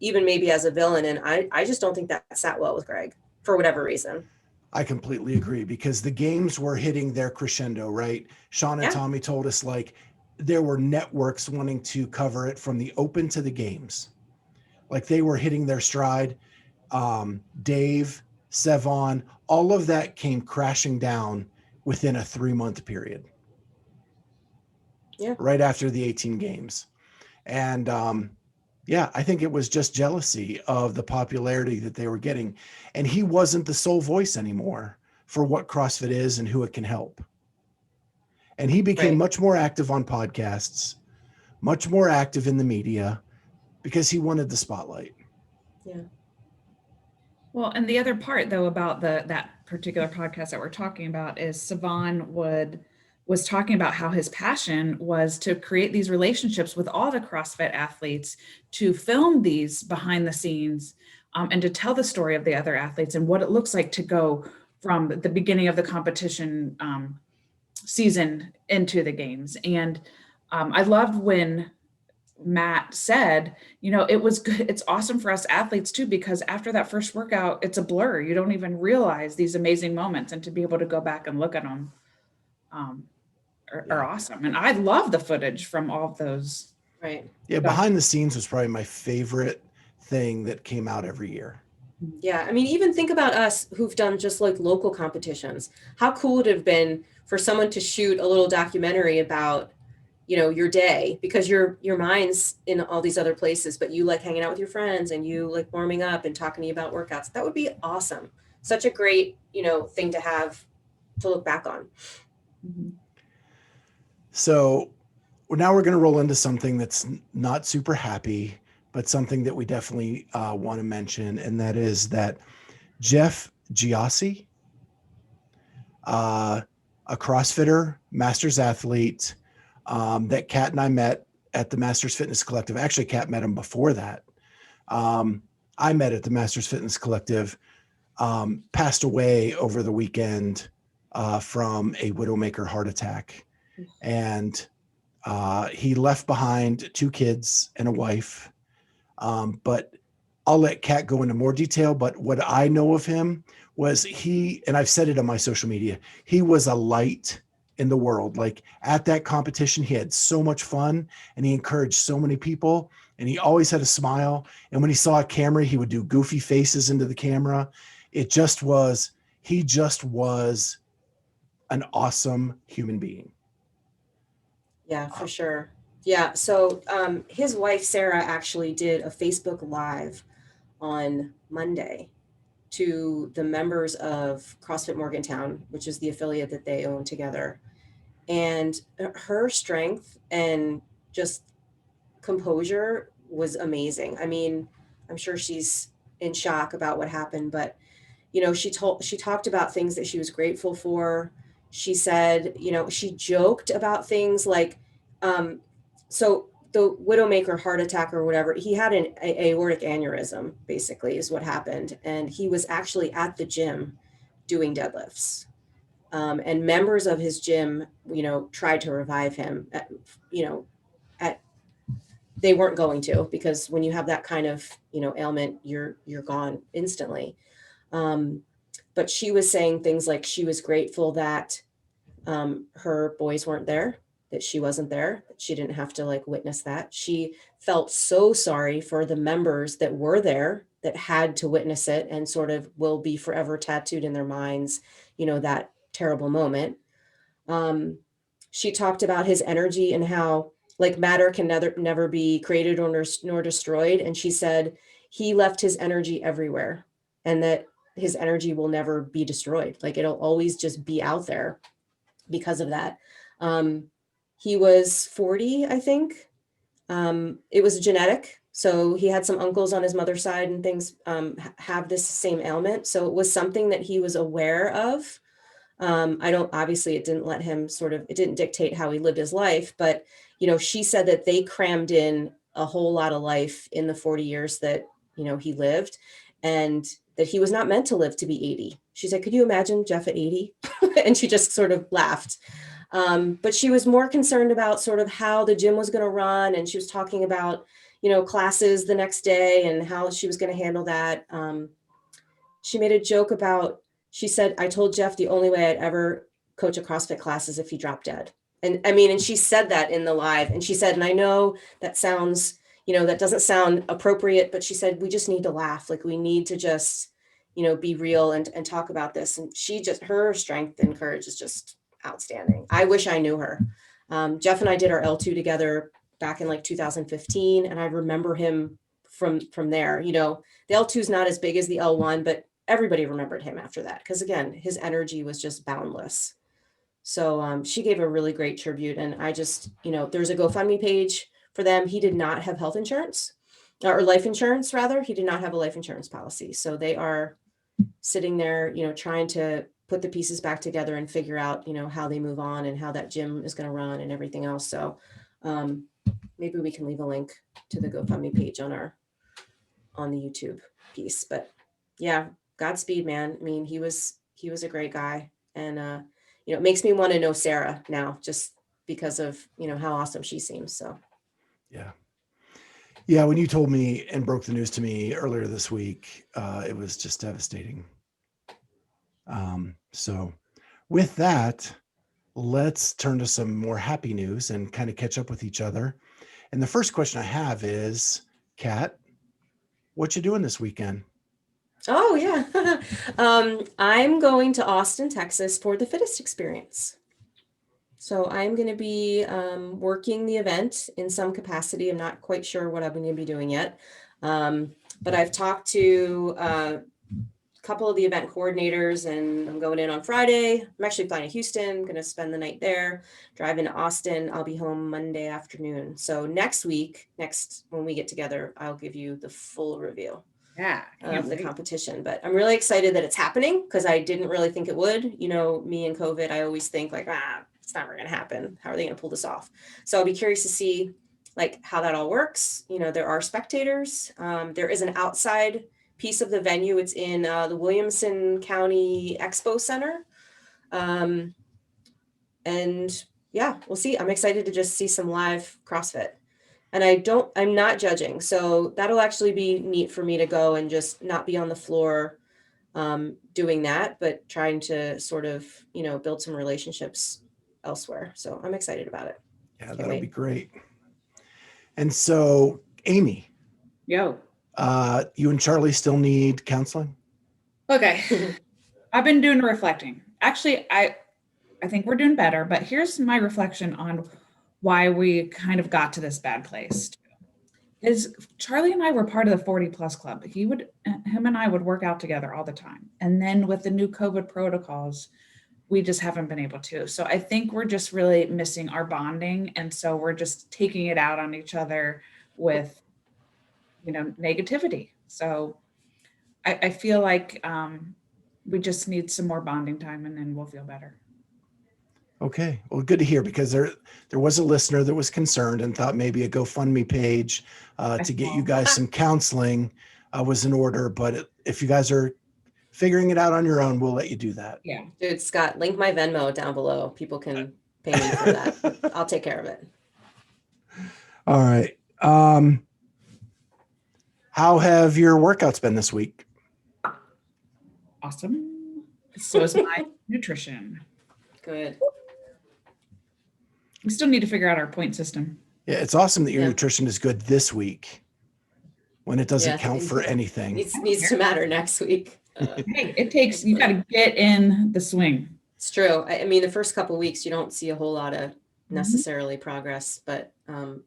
even maybe as a villain. And I just don't think that sat well with Greg for whatever reason.
I completely agree, because the games were hitting their crescendo, right? Sean and Tommy told us, like, there were networks wanting to cover it from the Open to the games. Like, they were hitting their stride. Dave, Sevan, all of that came crashing down within a 3-month period.
Yeah.
Right after the 18 games. And I think it was just jealousy of the popularity that they were getting. And he wasn't the sole voice anymore for what CrossFit is and who it can help. And he became much more active on podcasts, much more active in the media, because he wanted the spotlight.
Yeah.
Well, and the other part, though, about that particular podcast that we're talking about is Sevan was talking about how his passion was to create these relationships with all the CrossFit athletes, to film these behind the scenes, and to tell the story of the other athletes and what it looks like to go from the beginning of the competition season into the games. And I loved when Matt said, it was good. It's awesome for us athletes too, because after that first workout, it's a blur. You don't even realize these amazing moments, and to be able to go back and look at them are awesome. And I love the footage from all of those.
Right.
Yeah. Behind the scenes was probably my favorite thing that came out every year.
Yeah. I mean, even think about us who've done just like local competitions. How cool would it have been for someone to shoot a little documentary about, your day, because your mind's in all these other places, but you like hanging out with your friends and you like warming up and talking to you about workouts. That would be awesome. Such a great, thing to have to look back on.
Mm-hmm.
So now we're going to roll into something that's not super happy, but something that we definitely want to mention. And that is that Jeff Giosi, a CrossFitter, Masters athlete, that Kat and I met at the Masters Fitness Collective. Actually, Kat met him before that. I met at the Masters Fitness Collective, passed away over the weekend from a widowmaker heart attack. And he left behind 2 kids and a wife. But I'll let Kat go into more detail. But what I know of him was and I've said it on my social media, he was a light in the world. Like, at that competition, he had so much fun and he encouraged so many people, and he always had a smile. And when he saw a camera, he would do goofy faces into the camera. He just was an awesome human being.
Yeah, for sure. Yeah. So his wife, Sarah, actually did a Facebook Live on Monday to the members of CrossFit Morgantown, which is the affiliate that they own together. And her strength and just composure was amazing. I mean, I'm sure she's in shock about what happened, but, she talked about things that she was grateful for. She said, she joked about things like, so the widowmaker heart attack or whatever, he had an aortic aneurysm, basically, is what happened. And he was actually at the gym doing deadlifts. And members of his gym, tried to revive him. They weren't going to, because when you have that kind of, ailment, you're gone instantly. But she was saying things like she was grateful that her boys weren't there, that she wasn't there, that she didn't have to like witness that. She felt so sorry for the members that were there, that had to witness it, and sort of will be forever tattooed in their minds, that terrible moment. She talked about his energy and how like matter can never be created nor destroyed. And she said he left his energy everywhere and that his energy will never be destroyed. Like it'll always just be out there because of that. He was 40, I think. It was genetic. So he had some uncles on his mother's side and things have this same ailment. So it was something that he was aware of. Obviously it didn't let him it didn't dictate how he lived his life, but, she said that they crammed in a whole lot of life in the 40 years that, he lived, and that he was not meant to live to be 80. She said, could you imagine Jeff at 80? And she just sort of laughed. But she was more concerned about sort of how the gym was going to run. And she was talking about, classes the next day and how she was going to handle that. She made a joke about, she said, I told Jeff the only way I'd ever coach a CrossFit class is if he dropped dead. And and she said that in the live, and she said, and I know that sounds, that doesn't sound appropriate, but she said, we just need to laugh. Like we need to just, be real and talk about this. And her strength and courage is just outstanding. I wish I knew her. Jeff and I did our L2 together back in like 2015. And I remember him from there. The L2 is not as big as the L1, but everybody remembered him after that. Because again, his energy was just boundless. So she gave a really great tribute. And I just, there's a GoFundMe page for them. He did not have health insurance or life insurance, rather. He did not have a life insurance policy. So they are sitting there, trying to put the pieces back together and figure out, how they move on and how that gym is going to run and everything else. So maybe we can leave a link to the GoFundMe page on the YouTube piece. But yeah, Godspeed, man. I mean, he was a great guy. And, it makes me want to know Sarah now just because of, how awesome she seems. So.
Yeah. Yeah. When you told me and broke the news to me earlier this week, it was just devastating. So with that, let's turn to some more happy news and kind of catch up with each other. And the first question I have is, Kat, what you doing this weekend?
Oh yeah. I'm going to Austin, Texas for the Fittest Experience. So I'm going to be working the event in some capacity. I'm not quite sure what I'm going to be doing yet. But I've talked to a couple of the event coordinators and I'm going in on Friday. I'm actually flying to Houston, going to spend the night there, drive into Austin. I'll be home Monday afternoon. So next when we get together, I'll give you the full review.
Yeah,
of the competition, but I'm really excited that it's happening because I didn't really think it would. Me and COVID, I always think like, it's never going to happen. How are they going to pull this off? So I'll be curious to see like how that all works. There are spectators. There is an outside piece of the venue. It's in the Williamson County Expo Center. And yeah, we'll see. I'm excited to just see some live CrossFit. And I'm not judging. So that'll actually be neat for me to go and just not be on the floor doing that, but trying to sort of, build some relationships elsewhere. So I'm excited about it.
Yeah, that'll be great. And so, Amy.
Yo.
You and Charlie still need counseling?
Okay. I've been doing reflecting. Actually, I think we're doing better, but here's my reflection on why we kind of got to this bad place. Is Charlie and I were part of the 40 plus club. Him and I would work out together all the time. And then with the new COVID protocols, we just haven't been able to. So I think we're just really missing our bonding. And so we're just taking it out on each other with, negativity. So I feel like we just need some more bonding time and then we'll feel better.
Okay. Well, good to hear because there was a listener that was concerned and thought maybe a GoFundMe page to get you guys some counseling was in order. But if you guys are figuring it out on your own, we'll let you do that.
Yeah.
Dude, Scott, link my Venmo down below. People can pay me for that. I'll take care of it.
All right. How have your workouts been this week?
Awesome. So is my nutrition.
Good.
We still need to figure out our point system.
Yeah, it's awesome that your nutrition is good this week when it doesn't count for anything.
It needs to matter next week.
Hey, you got to get in the swing.
It's true. I mean, the first couple of weeks, you don't see a whole lot of necessarily progress, but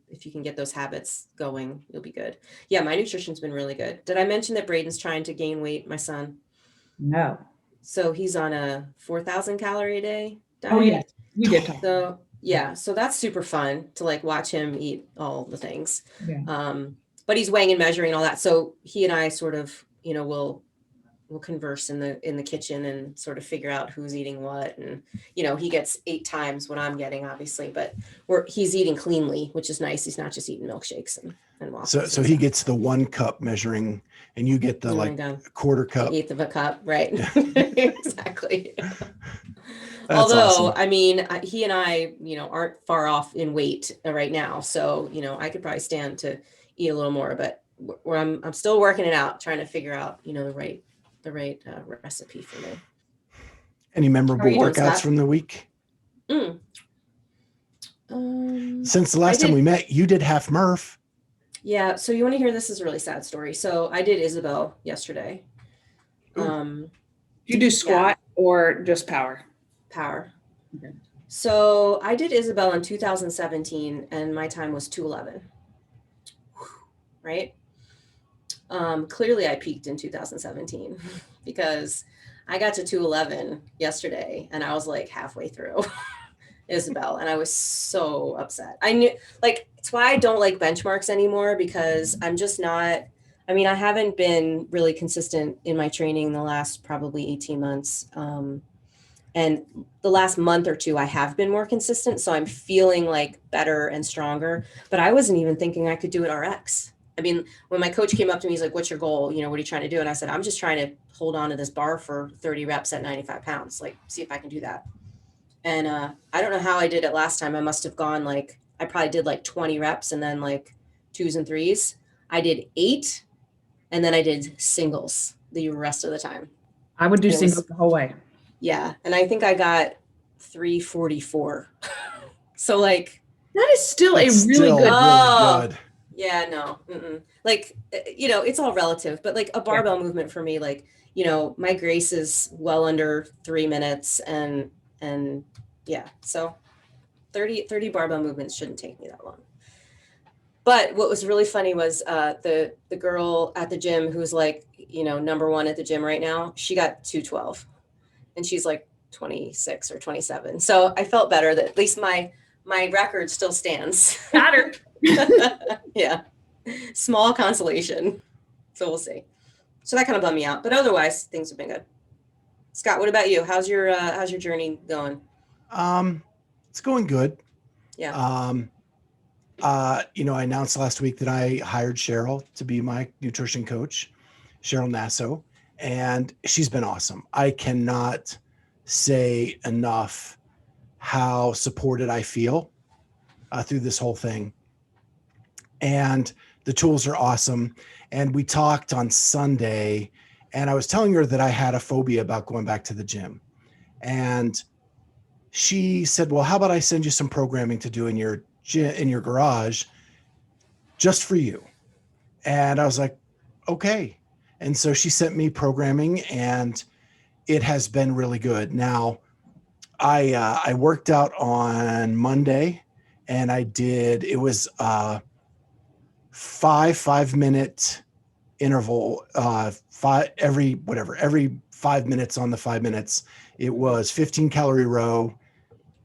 if you can get those habits going, you'll be good. Yeah, my nutrition's been really good. Did I mention that Braden's trying to gain weight, my son?
No.
So he's on a 4,000 calorie a day diet.
Oh yeah, we did talk.
So yeah, so that's super fun to like watch him eat all the things.
Yeah.
But he's weighing and measuring and all that. So he and I sort of, will converse in the kitchen and sort of figure out who's eating what. And, he gets 8 times what I'm getting, obviously, but he's eating cleanly, which is nice. He's not just eating milkshakes and waffles.
So he gets the 1 cup measuring and you get the a quarter cup.
1/8 of a cup. Right. Exactly.
That's
Although,
awesome.
I mean, he and I, aren't far off in weight right now. So, I could probably stand to eat a little more, but I'm still working it out, trying to figure out, the right recipe for me.
Any memorable workouts from the week? Since the last time we met, you did half Murph.
Yeah. So you want to hear, this is a really sad story. So I did Isabel yesterday.
You do squat or just power?
Power.
Okay.
So I did Isabel in 2017 and my time was 2:11. Right. Clearly I peaked in 2017 because I got to 2:11 yesterday and I was like halfway through Isabel and I was so upset. I knew, like, it's why I don't like benchmarks anymore, because I'm just not, I mean, I haven't been really consistent in my training the last probably 18 months. And the last month or two, I have been more consistent. So I'm feeling like better and stronger, but I wasn't even thinking I could do it RX. I mean, when my coach came up to me, he's like, what's your goal? What are you trying to do? And I said, I'm just trying to hold on to this bar for 30 reps at 95 pounds. Like, see if I can do that. And I don't know how I did it last time. I must have gone I probably did 20 reps and then 2s and 3s. I did 8 and then I did singles the rest of the time.
I would do singles the whole way.
Yeah. And I think I got 344. So that
is still a really good.
Yeah, no. It's all relative, but a barbell movement for me, my Grace is well under 3 minutes and yeah, so 30 barbell movements shouldn't take me that long. But what was really funny was the girl at the gym who's number 1 at the gym right now, she got 212 and she's 26 or 27. So I felt better that at least my record still stands.
Better.
Yeah. Small consolation. So we'll see. So that kind of bummed me out, but otherwise things have been good. Scott, what about you? How's your journey going?
It's going good.
Yeah.
I announced last week that I hired Cheryl to be my nutrition coach, Cheryl Nasso, and she's been awesome. I cannot say enough how supported I feel through this whole thing. And the tools are awesome. And we talked on Sunday and I was telling her that I had a phobia about going back to the gym. And she said, well, how about I send you some programming to do in your garage just for you? And I was like, okay. And so she sent me programming and it has been really good. Now I worked out on Monday and it was 5-minute interval, every 5 minutes on the 5 minutes. It was 15 calorie row,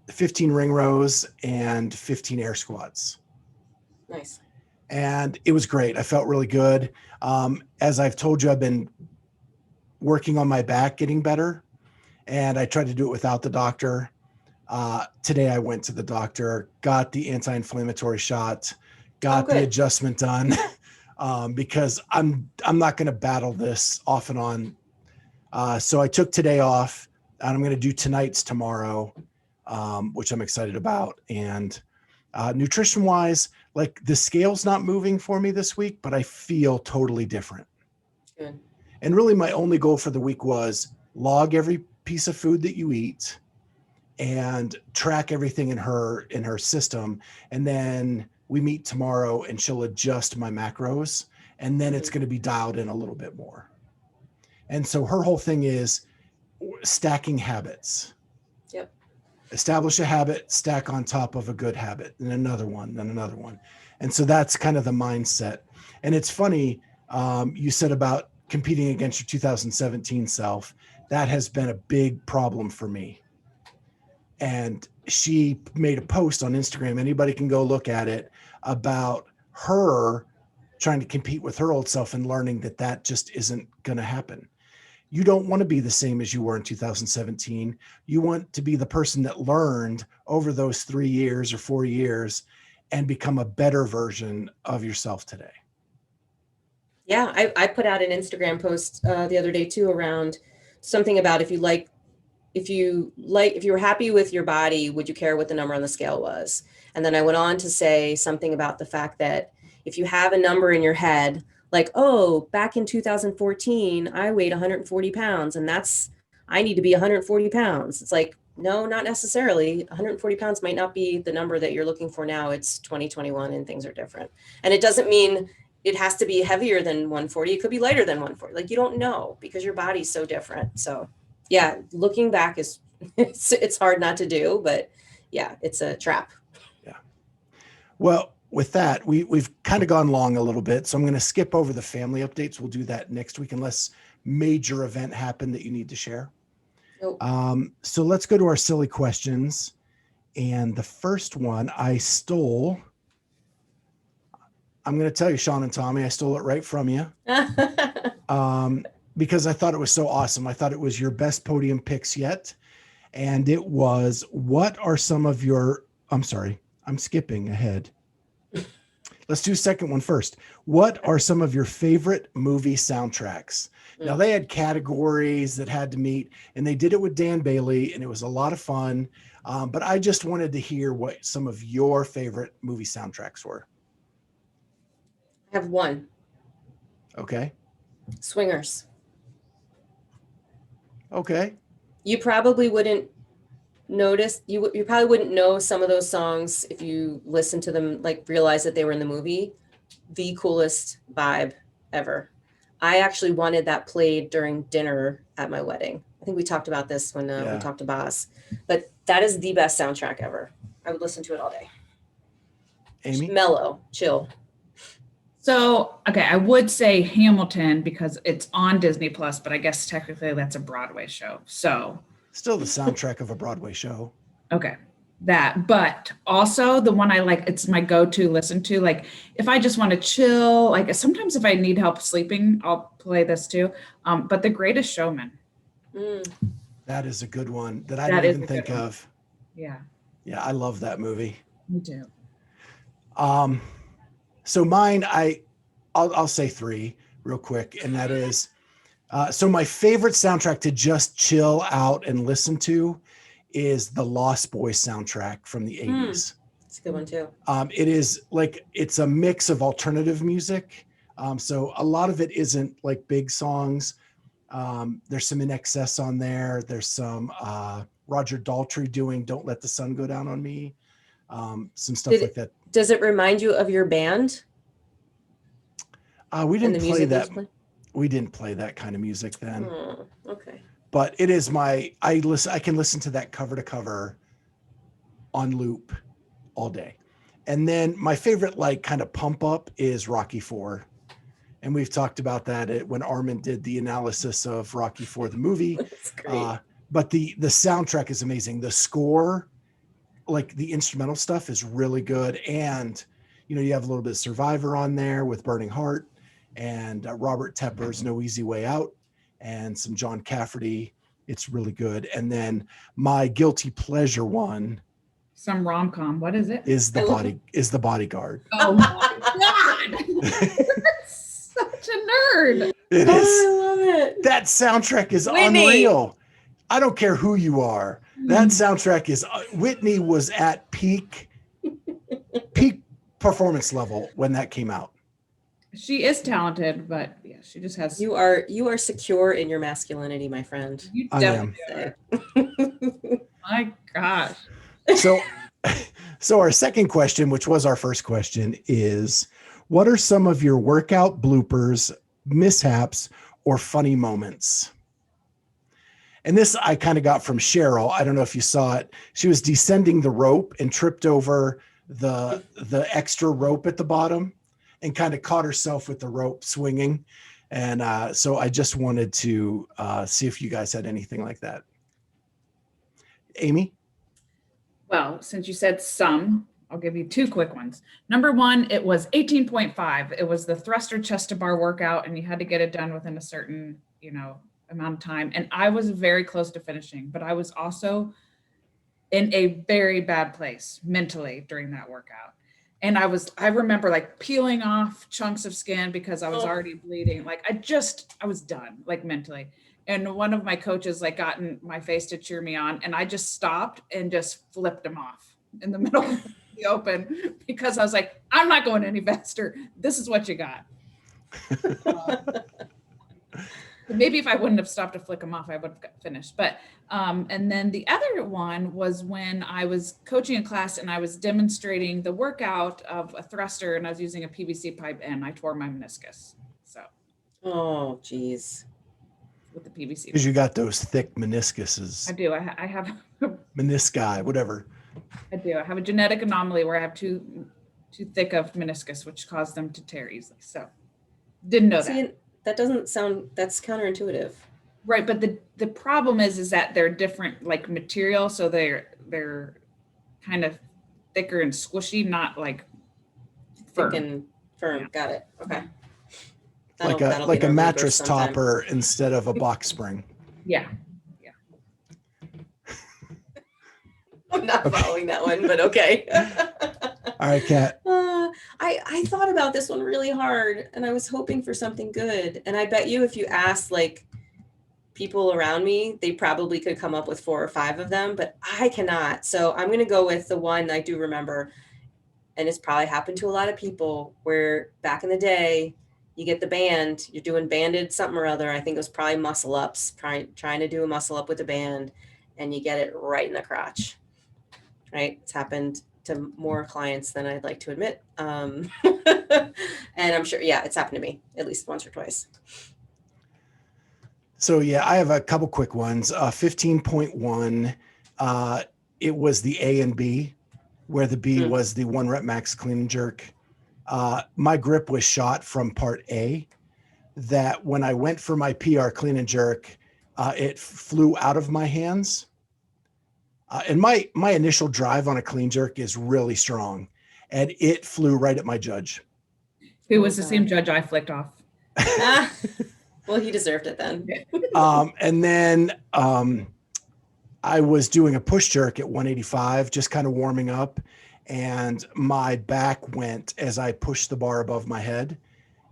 15 ring rows, and 15 air squats.
Nice.
And it was great. I felt really good. As I've told you, I've been working on my back, getting better. And I tried to do it without the doctor. Today I went to the doctor, got the anti-inflammatory shot, got the adjustment done, because I'm not going to battle this off and on. So I took today off and I'm going to do tonight's tomorrow, which I'm excited about. And nutrition wise, the scale's not moving for me this week, but I feel totally different.
Good.
And really my only goal for the week was log every piece of food that you eat and track everything in her system. And then we meet tomorrow and she'll adjust my macros and then it's going to be dialed in a little bit more. And so her whole thing is stacking habits.
Yep.
Establish a habit, stack on top of a good habit, and another one, then another one. And so that's kind of the mindset. And it's funny, you said about competing against your 2017 self. That has been a big problem for me. And she made a post on Instagram, anybody can go look at it, about her trying to compete with her old self and learning that that just isn't going to happen. You don't want to be the same as you were in 2017. You want to be the person that learned over those 3 years or 4 years and become a better version of yourself today.
Yeah, I put out an Instagram post the other day too around something about if you were happy with your body, would you care what the number on the scale was? And then I went on to say something about the fact that if you have a number in your head, like, oh, back in 2014, I weighed 140 pounds and I need to be 140 pounds. It's like, no, not necessarily. 140 pounds might not be the number that you're looking for now. It's 2021 and things are different. And it doesn't mean it has to be heavier than 140. It could be lighter than 140. Like, you don't know because your body's so different. So yeah, looking back is, it's hard not to do, but yeah, it's a trap.
Yeah. Well, with that, we've kind of gone long a little bit. So I'm going to skip over the family updates. We'll do that next week unless major event happened that you need to share.
Nope.
So let's go to our silly questions. And the first one I stole. I'm going to tell you, Sean and Tommy, I stole it right from you. Because I thought it was so awesome. I thought it was your best podium picks yet. And it was, what are some of your, I'm sorry, I'm skipping ahead. Let's do second one first. What are some of your favorite movie soundtracks? Now they had categories that had to meet, and they did it with Dan Bailey, and it was a lot of fun. But I just wanted to hear what some of your favorite movie soundtracks were.
I have one.
Okay.
Swingers.
Okay.
You probably wouldn't notice, you probably wouldn't know some of those songs if you listen to them, like realize that they were in the movie. The coolest vibe ever. I actually wanted that played during dinner at my wedding. I think we talked about this when we talked to Boss, but that is the best soundtrack ever. I would listen to it all day.
Amy?
Mellow, chill.
So, okay, I would say Hamilton because it's on Disney Plus, but I guess technically that's a Broadway show. So
Still the soundtrack of a Broadway show.
okay, that, but also the one I like, it's my go-to listen to. Like if I just want to chill, like sometimes if I need help sleeping, I'll play this too. But The Greatest Showman.
That is a good one that I didn't even think of.
Yeah.
Yeah, I love that movie.
Me too.
So mine, I'll say 3 real quick, and that is, so my favorite soundtrack to just chill out and listen to is the Lost Boys soundtrack from the 80s.
It's a good one too.
It is like, it's a mix of alternative music. So a lot of it isn't like big songs. There's some In Excess on there. There's some Roger Daltrey doing Don't Let the Sun Go Down on Me. Some stuff like that.
Does it remind you of your band?
We didn't play that. We didn't play that kind of music then.
Okay.
But it is I can listen to that cover to cover on loop all day. And then my favorite like kind of pump up is Rocky IV. And we've talked about that when Armin did the analysis of Rocky IV, the movie.
That's great.
But the soundtrack is amazing. The score, like the instrumental stuff, is really good. And, you know, you have a little bit of Survivor on there with Burning Heart and Robert Tepper's No Easy Way Out and some John Cafferty. It's really good. And then my guilty pleasure one,
some rom-com. What is it?
Is the Bodyguard.
Oh my God. Such a nerd.
It is.
I love it.
That soundtrack is
Whitney.
Unreal. I don't care who you are. That soundtrack is, Whitney was at peak performance level when that came out.
She is talented, but yeah, she just has.
You are secure in your masculinity, my friend.
You
I am.
definitely. My gosh.
So our second question, which was our first question, is what are some of your workout bloopers, mishaps, or funny moments? And this I kind of got from Cheryl. I don't know if you saw it. She was descending the rope and tripped over the extra rope at the bottom and kind of caught herself with the rope swinging. And so I just wanted to see if you guys had anything like that. Amy?
Well, since you said some, I'll give you two quick ones. Number one, it was 18.5. It was the thruster chest to bar workout, and you had to get it done within a certain, amount of time. And I was very close to finishing, but I was also in a very bad place mentally during that workout. And I remember like peeling off chunks of skin because I was already bleeding. Like I was done, like mentally. And one of my coaches like got in my face to cheer me on. And I just stopped and just flipped him off in the middle of the open because I was like, I'm not going any faster. This is what you got. Maybe if I wouldn't have stopped to flick him off, I would have finished. But, and then the other one was when I was coaching a class and I was demonstrating the workout of a thruster and I was using a PVC pipe and I tore my meniscus. So.
Oh, geez.
With the PVC.
Because you got those thick meniscuses.
I do. I have.
Menisci, whatever.
I do. I have a genetic anomaly where I have too thick of meniscus, which caused them to tear easily. So didn't know that.
That doesn't sound, that's counterintuitive.
Right. But the problem is that they're different like material. So they're kind of thicker and squishy, not like firm.
Thick and firm. Yeah. Got it. Okay.
Like a mattress topper instead of a box spring.
Yeah. Yeah.
I'm not following that one, but okay.
All right, Kat.
I thought about this one really hard and I was hoping for something good. And I bet you if you asked like people around me, they probably could come up with 4 or 5 of them, but I cannot. So I'm going to go with the one I do remember. And it's probably happened to a lot of people where back in the day, you get the band, you're doing banded something or other. I think it was probably muscle ups, trying to do a muscle up with the band and you get it right in the crotch, right? It's happened to more clients than I'd like to admit. And I'm sure, it's happened to me at least once or twice.
So yeah, I have a couple quick ones. 15.1, it was the A and B, where the B was the 1 rep max clean and jerk. My grip was shot from part A, that when I went for my PR clean and jerk, it flew out of my hands. And my initial drive on a clean jerk is really strong, and it flew right at my judge.
Who was the same judge I flicked off.
Well, he deserved it then.
And then I was doing a push jerk at 185, just kind of warming up, and my back went as I pushed the bar above my head.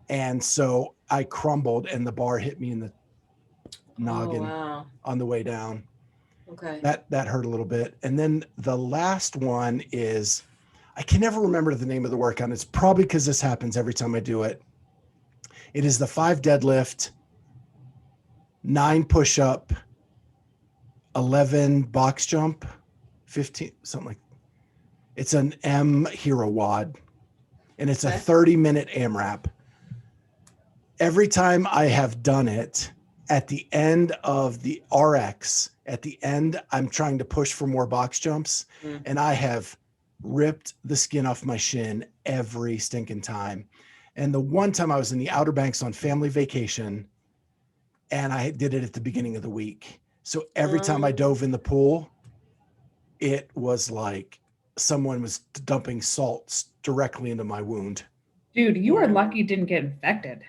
And so I crumbled and the bar hit me in the noggin on the way down.
Okay.
That hurt a little bit. And then the last one is, I can never remember the name of the workout. It's probably because this happens every time I do it. It is the 5 deadlift, 9 push up, 11 box jump, 15, something like that. It's an M hero wad, and it's a 30-minute AMRAP. Every time I have done it, at the end of the RX, at the end, I'm trying to push for more box jumps, and I have ripped the skin off my shin every stinking time. And the one time I was in the Outer Banks on family vacation, and I did it at the beginning of the week. So every time I dove in the pool, it was like someone was dumping salt directly into my wound.
Dude, you are lucky you didn't get infected.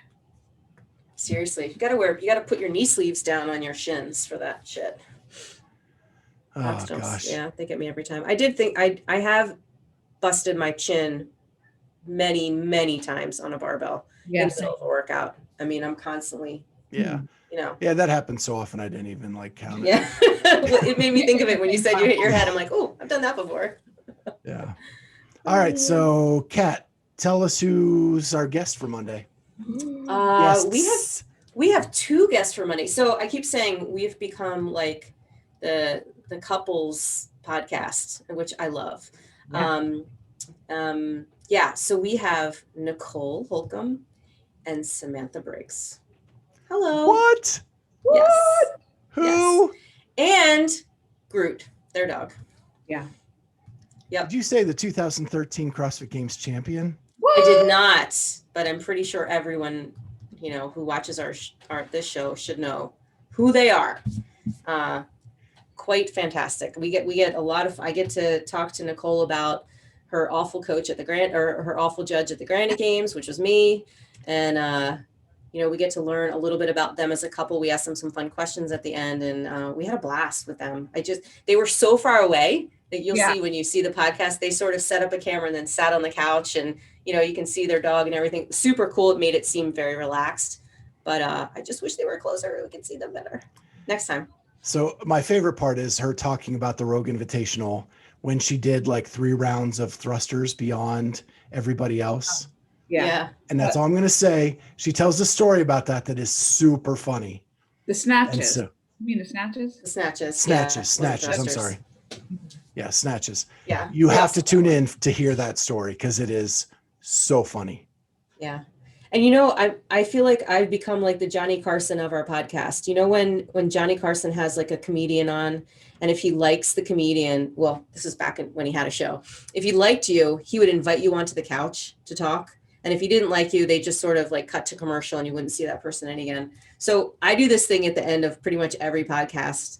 Seriously, you gotta put your knee sleeves down on your shins for that shit.
Oh gosh.
Yeah, they get me every time. I did think I have busted my chin many times on a barbell in the middle of a workout. I mean, I'm constantly,
yeah, that happens so often I didn't even like count it.
Yeah. It made me think of it when you said you hit your head. I'm like, oh, I've done that before.
Yeah. All right. So Kat, tell us who's our guest for Monday.
We have 2 guests for Monday. So I keep saying we've become like the couples podcast, which I love.
Yeah.
So we have Nicole Holcomb and Samantha Briggs. Hello.
What?
Yes.
Who?
Yes. And Groot, their dog.
Yeah.
Yep.
Did you say the 2013 CrossFit Games champion?
I did not, but I'm pretty sure everyone, who watches this show should know who they are. Quite fantastic. We get a lot of. I get to talk to Nicole about her awful coach at her awful judge at the Granite Games, which was me, and we get to learn a little bit about them as a couple. We asked them some fun questions at the end, and we had a blast with them. They were so far away that you'll see when you see the podcast. They sort of set up a camera and then sat on the couch, and you can see their dog and everything. Super cool. It made it seem very relaxed, but I just wish they were closer. We could see them better next time.
So my favorite part is her talking about the Rogue Invitational when she did like 3 rounds of thrusters beyond everybody else.
Yeah.
And that's all I'm going to say. She tells a story about that is super funny.
The snatches.
So,
you mean the snatches?
The snatches.
Snatches. I'm sorry. Yeah, snatches.
Yeah.
You have to tune in to hear that story because it is so funny.
Yeah. And I feel like I've become like the Johnny Carson of our podcast. When Johnny Carson has like a comedian on, and if he likes the comedian, well, this is back when he had a show. If he liked you, he would invite you onto the couch to talk. And if he didn't like you, they just sort of like cut to commercial and you wouldn't see that person again. So I do this thing at the end of pretty much every podcast.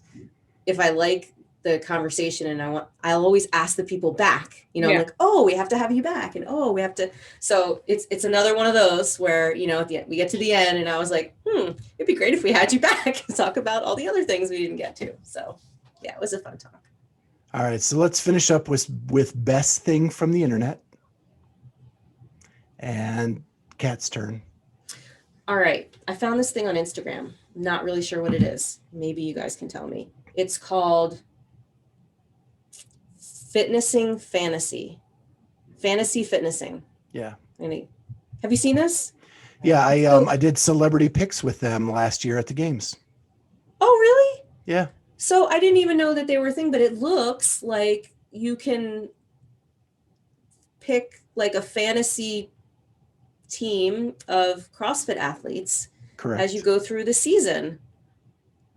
If I like the conversation and I'll always ask the people back, I'm like, oh, we have to have you back. And we have to. So it's another one of those where, at the end, we get to the end and I was like, it'd be great if we had you back and talk about all the other things we didn't get to. So yeah, it was a fun talk.
All right. So let's finish up with best thing from the internet. And Kat's turn.
All right. I found this thing on Instagram. Not really sure what it is. Maybe you guys can tell me. It's called Fitnessing Fantasy. Fantasy Fitnessing.
Yeah.
Have you seen this?
Yeah, I did celebrity picks with them last year at the games.
Oh, really?
Yeah.
So I didn't even know that they were a thing, but it looks like you can pick like a fantasy team of CrossFit athletes.
Correct.
As you go through the season.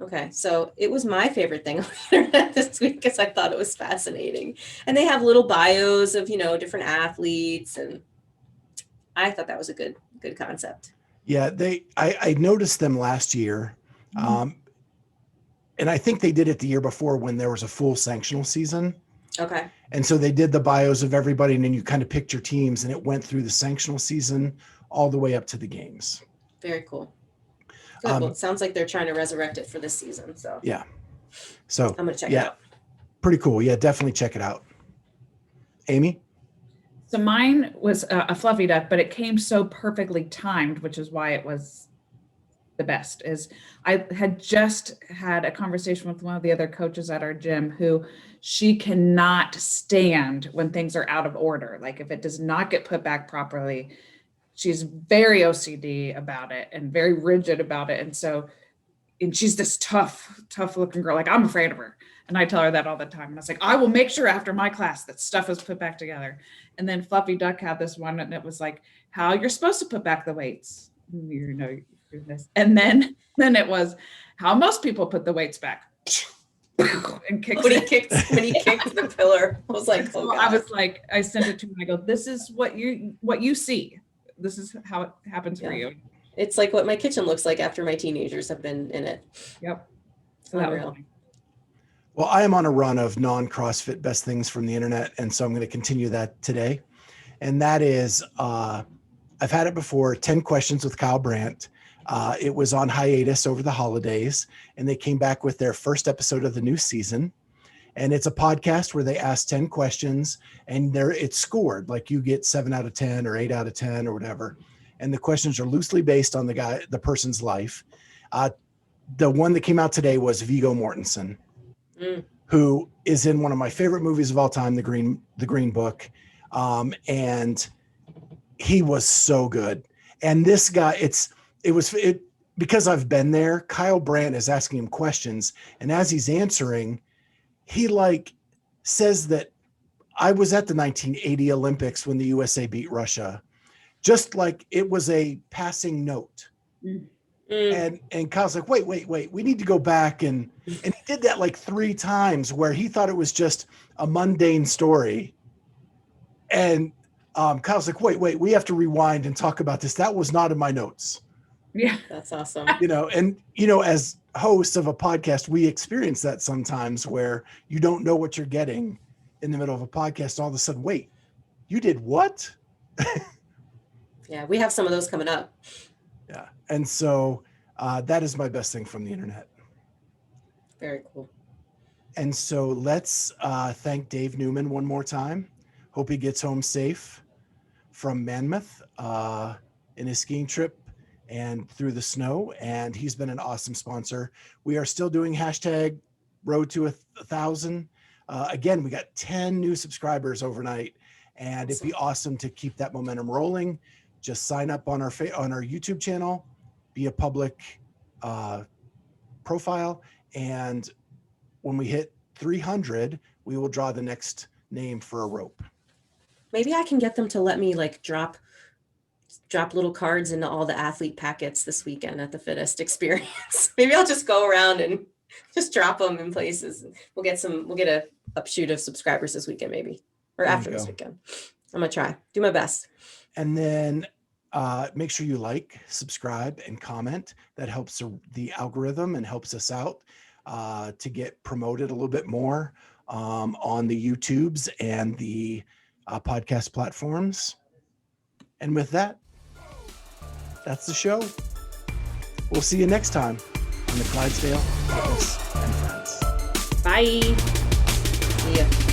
Okay, so it was my favorite thing on the internet this week because I thought it was fascinating. And they have little bios of, different athletes, and I thought that was a good concept.
Yeah, I noticed them last year. And I think they did it the year before when there was a full sanctional season.
Okay. And
so they did the bios of everybody, and then you kind of picked your teams, and it went through the sanctional season all the way up to the games.
Very cool. Good. Well, it sounds like they're trying to resurrect it for this season. So
yeah. So
I'm gonna check it out.
Pretty cool. Yeah, definitely check it out. Amy?
So mine was a fluffy duck, but it came so perfectly timed, which is why it was the best. Is I had just had a conversation with one of the other coaches at our gym who she cannot stand when things are out of order. Like if it does not get put back properly, she's very OCD about it and very rigid about it. And she's this tough looking girl. Like I'm afraid of her. And I tell her that all the time. And I was like, I will make sure after my class that stuff is put back together. And then Fluffy Duck had this one and it was like, how you're supposed to put back the weights. And then it was how most people put the weights back. And
when he kicked the pillar. I was like, oh God.
I was like, I sent it to him. I go, this is what you see. This is how it happens for you.
It's like what my kitchen looks like after my teenagers have been in it.
Yep. So that was funny.
Well, I am on a run of non-CrossFit best things from the internet. And so I'm going to continue that today. And that is, I've had it before, 10 questions with Kyle Brandt. It was on hiatus over the holidays, and they came back with their first episode of the new season. And it's a podcast where they ask 10 questions and it's scored. Like you get 7 out of 10 or 8 out of 10 or whatever. And the questions are loosely based on the person's life. The one that came out today was Viggo Mortensen, who is in one of my favorite movies of all time, The Green Book. And he was so good. And this guy, because I've been there, Kyle Brandt is asking him questions. And as he's answering, he says that I was at the 1980 Olympics when the USA beat Russia, just like it was a passing note. And Kyle's like, wait, we need to go back. And he did that like 3 times where he thought it was just a mundane story. And Kyle's like, wait, we have to rewind and talk about this. That was not in my notes.
Yeah.
That's awesome.
As hosts of a podcast, we experience that sometimes where you don't know what you're getting in the middle of a podcast. All of a sudden, wait, you did what?
Yeah, we have some of those coming up.
Yeah. And so that is my best thing from the internet.
Very cool.
And so let's thank Dave Newman one more time. Hope he gets home safe from Monmouth in his skiing trip and through the snow. And he's been an awesome sponsor. We are still doing hashtag road to 1,000. Again, we got 10 new subscribers overnight, and it'd be awesome to keep that momentum rolling. Just sign up on our YouTube channel, be a public profile, and when we hit 300, we will draw the next name for a rope.
Maybe I can get them to let me like drop little cards into all the athlete packets this weekend at the Fittest Experience. Maybe I'll just go around and just drop them in places. We'll get a upshoot of subscribers this weekend, maybe, or after this weekend. I'm gonna try, do my best.
And then make sure you like, subscribe, and comment. That helps the algorithm and helps us out to get promoted a little bit more on the YouTubes and the podcast platforms. And with that, that's the show. We'll see you next time on the Clydesdale Fitness and Friends.
Bye. See ya.